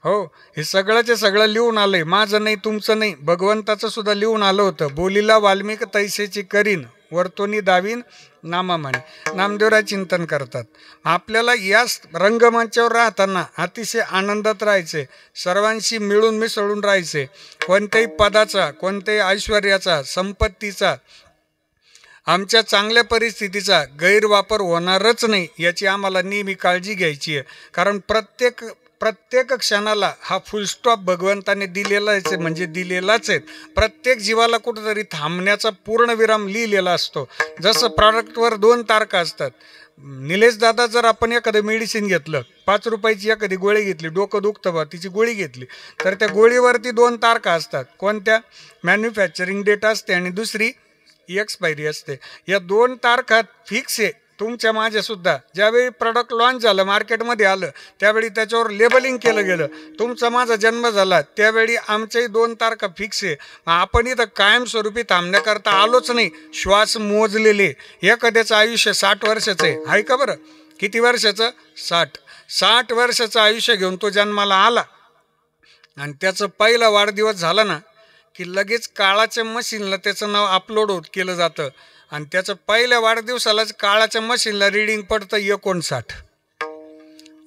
हो, हे सगळंचे सगळं लिहून आलं आहे. माझं नाही, तुमचं नाही, भगवंताचं सुद्धा लिहून आलं होतं. बोलीला वाल्मिक तैसेची करीन, वर्तोनी दावीन नामा म्हणे. नामदेवराय चिंतन करतात. आपल्याला या रंगमंचावर राहताना अतिशय आनंदात राहायचे, सर्वांशी मिळून मिसळून राहायचे. कोणत्याही पदाचा, कोणत्याही ऐश्वर्याचा, संपत्तीचा, आमच्या चांगल्या परिस्थितीचा गैरवापर होणारच नाही याची आम्हाला नेहमी काळजी घ्यायची आहे. कारण प्रत्येक क्षणाला हा फुलस्टॉप भगवंताने दिलेलाच आहे, म्हणजे दिलेलाच आहे. प्रत्येक जीवाला कुठंतरी थांबण्याचा पूर्णविराम लिहिलेला असतो. जसं प्रॉडक्टवर 2 तारखा असतात. निलेश दादा, जर आपण एखादं मेडिसिन घेतलं, 5 रुपयाची एखादी गोळी घेतली, डोकं दुखतं बा, तिची गोळी घेतली, तर त्या गोळीवरती 2 तारखा असतात. कोणत्या? मॅन्युफॅक्चरिंग डेट असते आणि दुसरी एक्सपायरी असते. या 2 तारखा फिक्स आहे. तुमच्या माझ्यासुद्धा ज्यावेळी प्रॉडक्ट लॉन्च झालं, मार्केटमध्ये आलं, त्यावेळी त्याच्यावर लेबलिंग केलं गेलं. तुमचा माझा जन्म झाला त्यावेळी आमच्याही 2 तारखा फिक्स आहे. आपण इथं कायमस्वरूपी थांबण्याकरता आलोच नाही. श्वास मोजलेले. एखाद्याचं आयुष्य 60 वर्षाचं आहे का बरं? किती वर्षाचं? 60 वर्षाचं आयुष्य घेऊन तो जन्माला आला आणि त्याचं पहिला वाढदिवस झाला ना की लगेच काळाच्या मशीनला त्याचं नाव अपलोड केलं जातं आणि त्याचं पहिल्या वाढदिवसालाच काळाच्या मशीनला रीडिंग पडतं 59.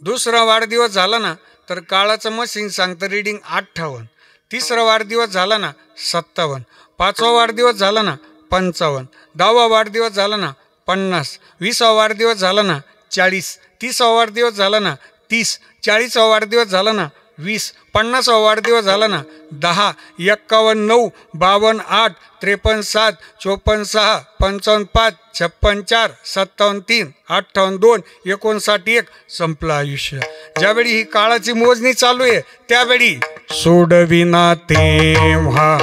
दुसरा वाढदिवस झाला ना तर काळाचं मशीन सांगतं रीडिंग 58. तिसरा वाढदिवस झाला ना 57. 5वा वाढदिवस झाला ना 55. 10वा वाढदिवस झाला ना 50. 20वा वाढदिवस झाला ना 40. 30वा वाढदिवस झाला ना 30. 40वा वाढदिवस झाला ना 20. 50वा वाढदिवस झाला ना 10. 51 9. 52 8. 53 7. 54 6. 55 5. 56 4. 57 3. 58 2. 59 1. संपलं आयुष्य. ज्यावेळी ही काळाची मोजणी चालू आहे त्यावेळी सोडविना तेव्हा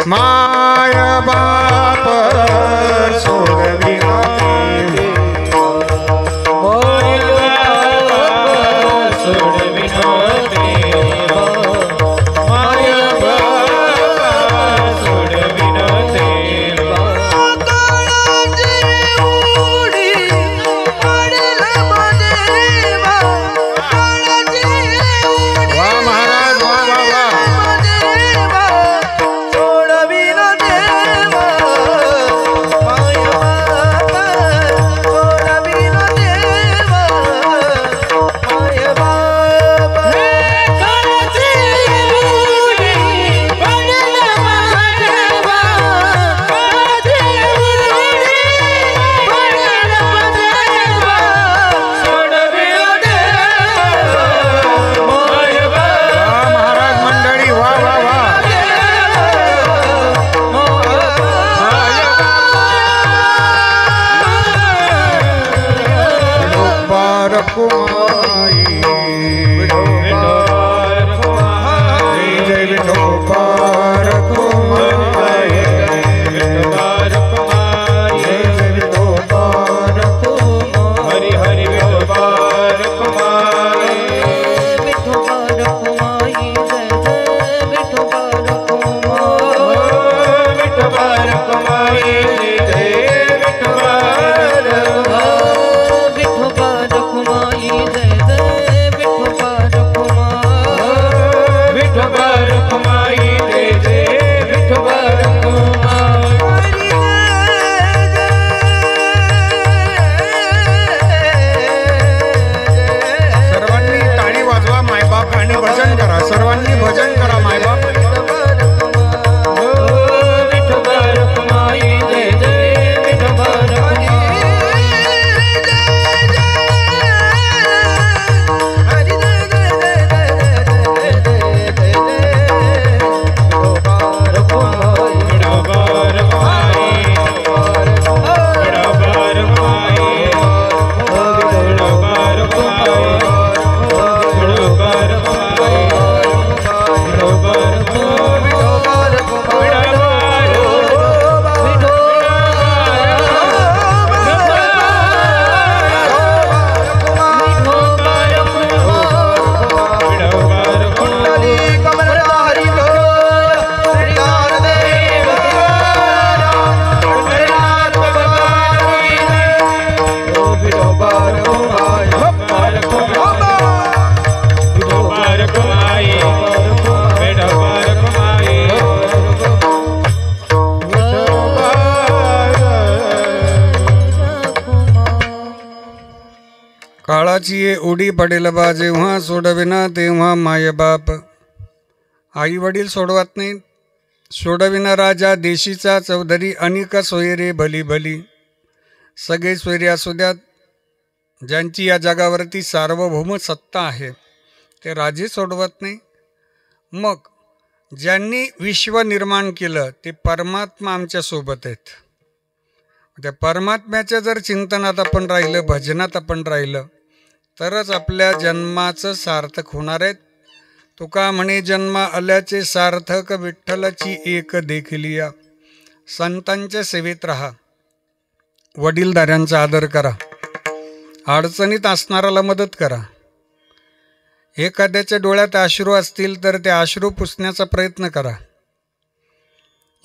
माया बाप सोडविना बाळाची ये उडी पडेल बा जेव्हा सोडविना तेव्हा मायबाप. आई वडील सोडवत नाही. सोडविना राजा देशीचा चौधरी अनिक सोयरे भली भली. सगळे सोयरे असू द्यात, ज्यांची या जगावरती सार्वभौम सत्ता आहे ते राजे सोडवत नाही. मग ज्यांनी विश्व निर्माण केलं ते परमात्मा आमच्या सोबत आहेत. त्या परमात्म्याच्या जर चिंतनात आपण राहिलं, भजनात आपण राहिलं, तरच आपल्या जन्माचं सार्थक होणार आहेत. तुका म्हणे जन्मा आल्याचे सार्थक विठ्ठलाची एक देखलिया. संतांच्या सेवेत राहा, वडीलधाऱ्यांचा आदर करा, अडचणीत असणाऱ्याला मदत करा. एखाद्याच्या डोळ्यात अश्रू असतील तर ते अश्रू पुसण्याचा प्रयत्न करा.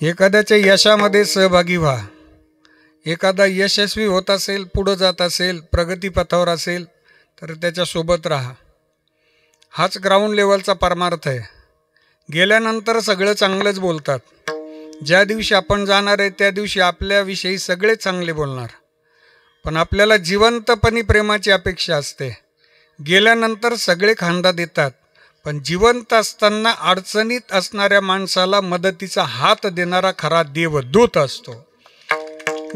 एखाद्याच्या यशामध्ये सहभागी व्हा. एखादा यशस्वी होत असेल, पुढं जात असेल, प्रगतीपथावर असेल तर त्याच्यासोबत राहा. हाच ग्राउंड लेवलचा परमार्थ आहे. गेल्यानंतर सगळं चांगलंच बोलतात. ज्या दिवशी आपण जाणार आहे त्या दिवशी आपल्याविषयी सगळे चांगले बोलणार. पण आपल्याला जिवंतपणी प्रेमाची अपेक्षा असते. गेल्यानंतर सगळे खांदा देतात, पण जिवंत असताना अडचणीत असणाऱ्या माणसाला मदतीचा हात देणारा खरा देवदूत असतो.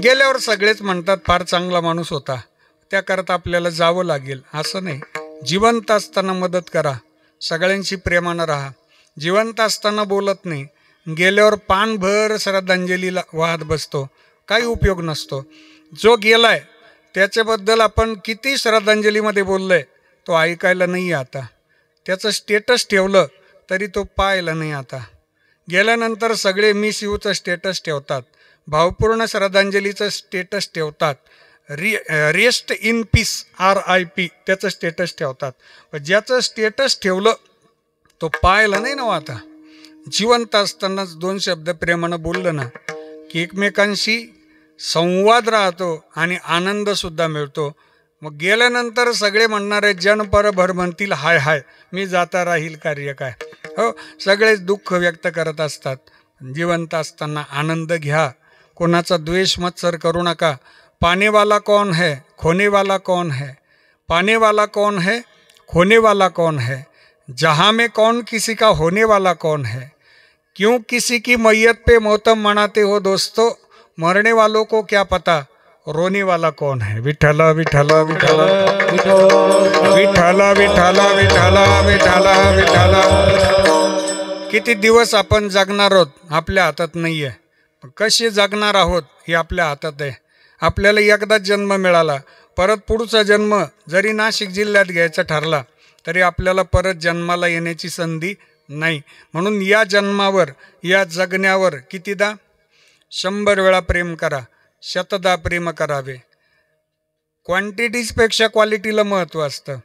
गेल्यावर सगळेच म्हणतात फार चांगला माणूस होता, त्याकरता आपल्याला जावं लागेल असं नाही. जिवंत असताना मदत करा, सगळ्यांशी प्रेमानं राहा. जिवंत असताना बोलत नाही, गेल्यावर पानभर श्रद्धांजलीला वाहत बसतो, काही उपयोग नसतो. जो गेलाय त्याच्याबद्दल आपण किती श्रद्धांजलीमध्ये बोललोय तो ऐकायला नाही आता. त्याचं स्टेटस ठेवलं तरी तो पाहायला नाही आता. गेल्यानंतर सगळे मिस यूचं स्टेटस ठेवतात, भावपूर्ण श्रद्धांजलीचं स्टेटस ठेवतात, रेस्ट इन पीस RIP त्याचं स्टेटस ठेवतात. ज्याचं स्टेटस ठेवलं तो पाहायला नाही ना आता. जिवंत असतानाच दोन शब्द प्रेमानं बोललं ना की एकमेकांशी संवाद राहतो आणि आनंदसुद्धा मिळतो. मग गेल्यानंतर सगळे म्हणणारे जन परभर म्हणतील हाय हाय, मी जाता राहील कार्य काय. हो, सगळेच दुःख व्यक्त करत असतात. जिवंत असताना आनंद घ्या, कोणाचा द्वेष मत्सर करू नका. पाने वाला कौन है, खोने वाला कौन है. पाने वाला कौन है, खोने वाला कौन है. जहाँ में कौन किसी का होने वाला कौन है. क्यों किसी की मैयत पे मोहतम मनाते हो दोस्तों, मरने वालों को क्या पता रोने वाला कौन है. विठ्ठला विठ्ठला विठ्ठला विठ्ठला विठ्ठला विठ्ठला विठ्ठला विठ्ठला. किती दिवस आपण जगणार आहोत आपल्या हातात नाही आहे. कसे जगणार आहोत हे आपल्या हातात आहे. आपल्याला एकदाच जन्म मिळाला, परत पुढचा जन्म जरी नाशिक जिल्ह्यात घ्यायचा ठरला तरी आपल्याला परत जन्माला येण्याची संधी नाही. म्हणून या जन्मावर, या जगण्यावर कितीदा 100 वेळा प्रेम करा, शतदा प्रेम करावे. क्वांटिटीजपेक्षा क्वालिटीला महत्त्व असतं.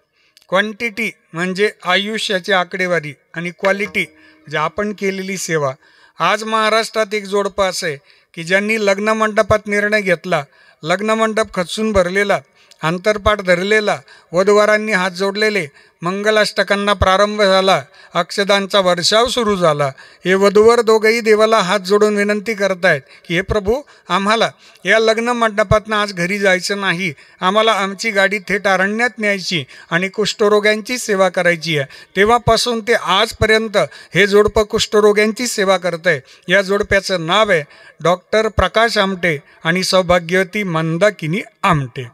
क्वांटिटी म्हणजे आयुष्याची आकडेवारी आणि क्वालिटी म्हणजे आपण केलेली सेवा. आज महाराष्ट्रात एक जोडपं असं आहे की ज्यांनी लग्न मंडपात निर्णय घेतला, लग्न मंडप खचून भरलेला, अंतरपाठ धरलेला, वधूवरांनी हात जोडलेले, मंगलाष्टकांना प्रारंभ झाला, अक्षदांचा वर्षाव सुरू झाला. हे वधूवर दोघंही देवाला हात जोडून विनंती करतायत की हे प्रभू, आम्हाला या लग्न मंडपातनं आज घरी जायचं नाही, आम्हाला आमची गाडी थेट अरण्यात न्यायची आणि कुष्ठरोग्यांची सेवा करायची आहे. तेव्हापासून ते आजपर्यंत हे जोडपं कुष्ठरोग्यांची सेवा करत आहे. या जोडप्याचं नाव आहे डॉक्टर प्रकाश आमटे आणि सौभाग्यवती मंदाकिनी आमटे.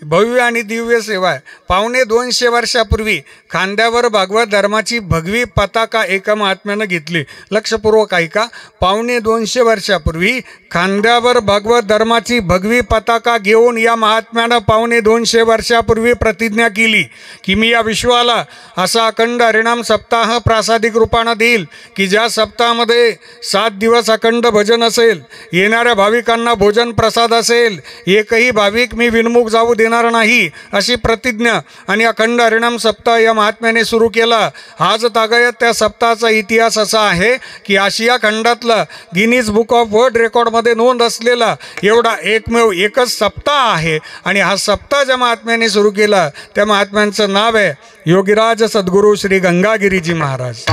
भव्य आणि दिव्य सेवा आहे. 250 वर्षापूर्वी खांद्यावर भागवत धर्माची भगवी पताका एका महात्म्यानं घेतली. लक्षपूर्वक ऐका. 250 वर्षापूर्वी खांद्यावर भागवत धर्माची भगवी पताका घेऊन या महात्म्यानं 250 वर्षापूर्वी प्रतिज्ञा केली की मी या विश्वाला असा अखंड हरिनाम सप्ताह प्रासादिक रूपानं देईल की ज्या सप्ताहामध्ये 7 दिवस अखंड भजन असेल, येणाऱ्या भाविकांना भोजन प्रसाद असेल, एकही भाविक मी विनमुख जाऊ देणार नाही, अशी प्रतिज्ञा आणि अखंड हरिनाम सप्ताह या महात्म्याने सुरू केला. आज तागायत त्या सप्ताहाचा इतिहास असा आहे की आशिया खंडातला गिनीज बुक ऑफ वर्ल्ड रेकॉर्डमध्ये नोंद असलेला एवढा एकमेव एकच सप्ताह आहे. आणि हा सप्ताह ज्या महात्म्याने सुरू केला त्या महात्म्यांचं नाव आहे योगीराज सद्गुरू श्री गंगागिरीजी महाराज.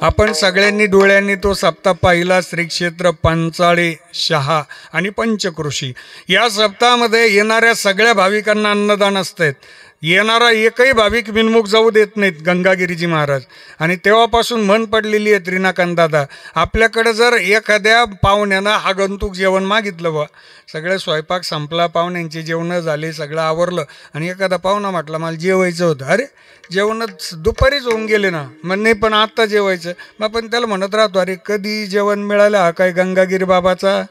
आपण सगळ्यांनी डोळ्यांनी तो सप्ताह पाहिला. श्री क्षेत्र पांचाळे, शहा आणि पंचकृषी या सप्ताहामध्ये येणाऱ्या सगळ्या भाविकांना अन्नदान असतात. येणारा एकही भाविक विनमुख जाऊ देत नाहीत गंगागिरीजी महाराज. आणि तेव्हापासून मन पडलेली आहे त्रिनाकांतदादा, आपल्याकडे जर एखाद्या पाहुण्यानं आगंतुक जेवण मागितलं बा, सगळं स्वयंपाक संपला, पाहुण्यांचे जेवणं झाले, सगळं आवरलं, आणि एखादा पाहुणा म्हटला मला जेवायचं होतं, अरे जेवण दुपारीच होऊन गेले ना, मग नाही पण आत्ता जेवायचं, मग आपण त्याला म्हणत राहतो अरे कधी जेवण मिळालं, हा काय गंगागिरी बाबाचा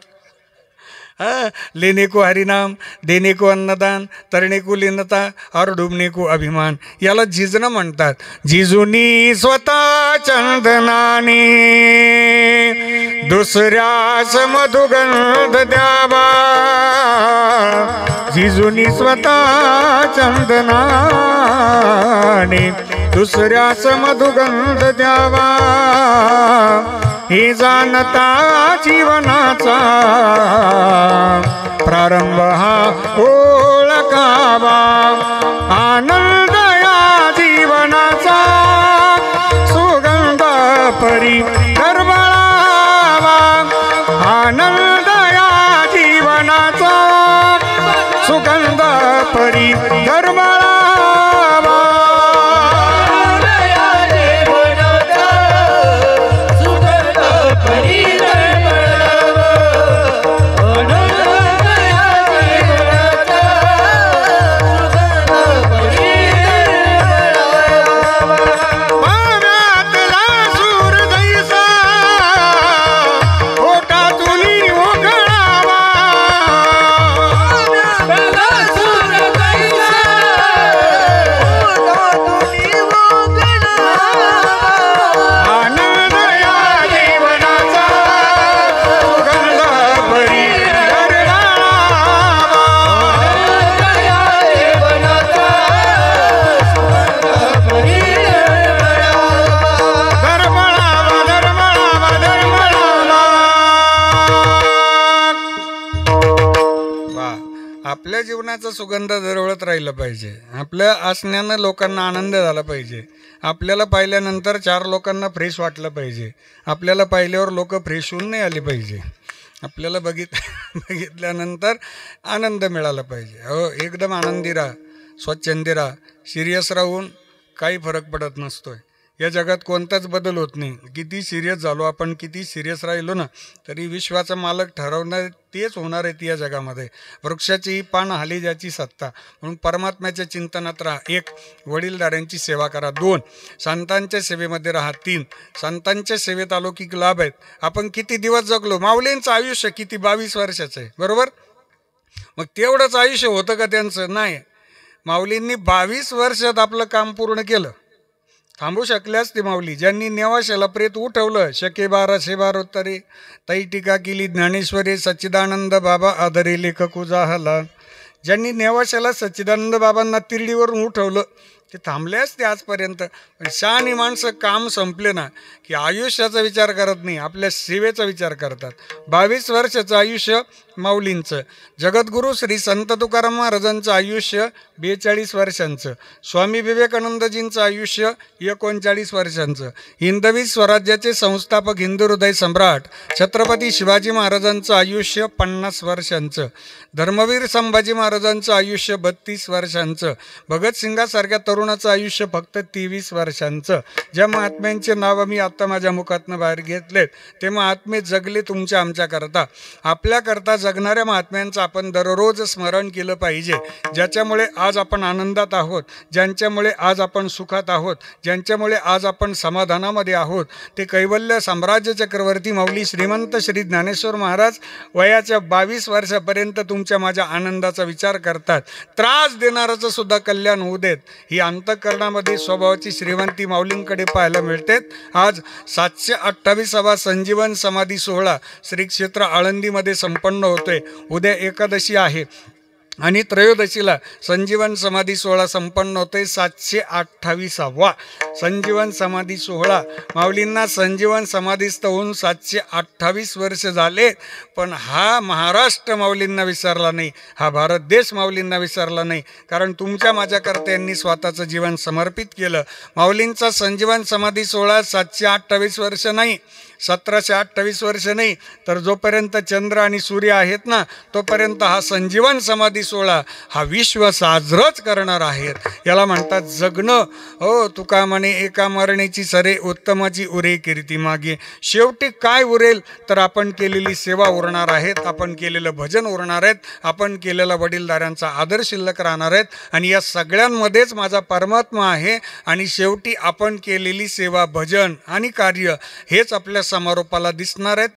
लेने को हरिनाम, देने को अन्नदान, तरणे को लीनता और डुबणे को अभिमान, याला जिजणं म्हणतात. जिजुनी स्वतः चंदनाने दुसऱ्यास मधुगंध द्यावा, जिजुनी स्वतः चंदनाने दुसऱ्यास मधुगंध द्यावा, हे जाणता जीवनाचा प्रारंभ हा ओळखावा, आनंद या जीवनाचा सुगंध परी दरवळावा, आनंद या जीवनाचा सुगंध परी दरवळावा. आपल्या जीवनाचा सुगंध दरवळत राहिला पाहिजे. आपल्या असण्यानं लोकांना आनंद झाला पाहिजे. आपल्याला पाहिल्यानंतर 4 लोकांना फ्रेश वाटलं पाहिजे. आपल्याला पाहिल्यावर लोक फ्रेश होऊन नाही आले पाहिजे. आपल्याला बघितल्यानंतर आनंद मिळाला पाहिजे. हो, एकदम आनंदी राहा, स्वच्छंदी राहा, सिरियस राहून काही फरक पडत नसतोय. या जगात कोणताच बदल होत नाही. किती सिरियस झालो आपण, किती सिरियस राहिलो ना, तरी विश्वाचा मालक ठरवणार तेच होणार आहेत या जगामध्ये. वृक्षाची ही पान हाली ज्याची सत्ता. म्हणून परमात्म्याच्या चिंतनात राहा. 1. वडीलधाऱ्यांची सेवा करा. 2. संतांच्या सेवेमध्ये राहा. 3. संतांच्या सेवेत अलौकिक लाभ आहेत. आपण किती दिवस जगलो, माऊलींचं आयुष्य किती 22 वर्षाचं आहे, बरोबर. मग तेवढंच आयुष्य होतं का त्यांचं? नाही. माऊलींनी 22 वर्षात आपलं काम पूर्ण केलं. थांबू शकले असते माऊली. ज्यांनी नेवाशाला प्रेत उठवलं, शके 1212 तरी तई टीका केली ज्ञानेश्वरी सच्चिदानंद बाबा आदरे लेखक उजाहला. ज्यांनी नेवाशाला सच्चिदानंद बाबांना तिरडीवरून उठवलं, ते थांबले असते आजपर्यंत. पण शहाणी माणसं काम संपले ना की आयुष्याचा विचार करत नाही, आपल्या सेवेचा विचार करतात. 22 वर्षाचं आयुष्य माऊलींचं. जगद्गुरू श्री संत तुकाराम महाराजांचं आयुष्य 42 वर्षांचं. स्वामी विवेकानंदजींचं आयुष्य 39 वर्षांचं. हिंदवी स्वराज्याचे संस्थापक हिंदू हृदय सम्राट छत्रपती शिवाजी महाराजांचं आयुष्य 50 वर्षांचं. धर्मवीर संभाजी महाराजांचं आयुष्य 32 वर्षांचं. भगतसिंगासारख्या तरुणाचं आयुष्य फक्त 23 वर्षांचं. ज्या महात्म्यांचे नाव मी आत्ता माझ्या मुखातनं बाहेर घेतलेत, ते महात्मे जगले तुमच्या आमच्याकरता. आपल्याकरता जगणाऱ्या महात्म्यांचं आपण दररोज स्मरण केलं पाहिजे. ज्याच्यामुळे आज आपण आनंदात आहोत, ज्यांच्यामुळे आज आपण सुखात आहोत, ज्यांच्यामुळे आज आपण समाधानामध्ये आहोत, ते कैवल्य साम्राज्य चक्रवर्ती माऊली श्रीमंत श्री ज्ञानेश्वर महाराज वयाच्या 22 वर्षापर्यंत तुमच्या माझ्या आनंदाचा विचार करतात. त्रास देणाराचं सुद्धा कल्याण होऊ देत. ही अंतःकरणामध्ये स्वभावाची श्रीमंती माऊलींकडे पाहायला मिळते. आज 728वा संजीवन समाधी सोहळा श्री क्षेत्र आळंदीमध्ये संपन्न होतोय. उद्या एकादशी आहे. आणि त्रयोदशीला संजीवन समाधी सोहळा संपन्न होते 728वा संजीवन समाधी सोहळा. माऊलींना संजीवन समाधीस्थ होऊन 728 वर्ष झाले, पण हा महाराष्ट्र माऊलींना विसरला नाही, हा भारत देश माऊलींना विसरला नाही. कारण तुमच्या माझ्याकरता यांनी स्वतःचं जीवन समर्पित केलं. माऊलींचा संजीवन समाधी सोहळा 728 वर्ष नाही, 1728 वर्ष नाही, तर जोपर्यंत चंद्र आणि सूर्य आहेत ना तोपर्यंत हा संजीवन समाधी सोहळा हा विश्व साजरंच करणार आहेत. याला म्हणतात जगणं. हो, तुका म्हणे एका मरणेची सरे उत्तमाची उरे कीर्ती मागे. शेवटी काय उरेल तर आपण केलेली सेवा उरणार आहेत, आपण केलेलं भजन उरणार आहेत, आपण केलेला वडीलधाऱ्यांचा आदर शिल्लक राहणार आहेत. आणि या सगळ्यांमध्येच माझा परमात्मा आहे. आणि शेवटी आपण केलेली सेवा, भजन आणि कार्य हेच आपल्या समारोपाला दिसणार आहेत.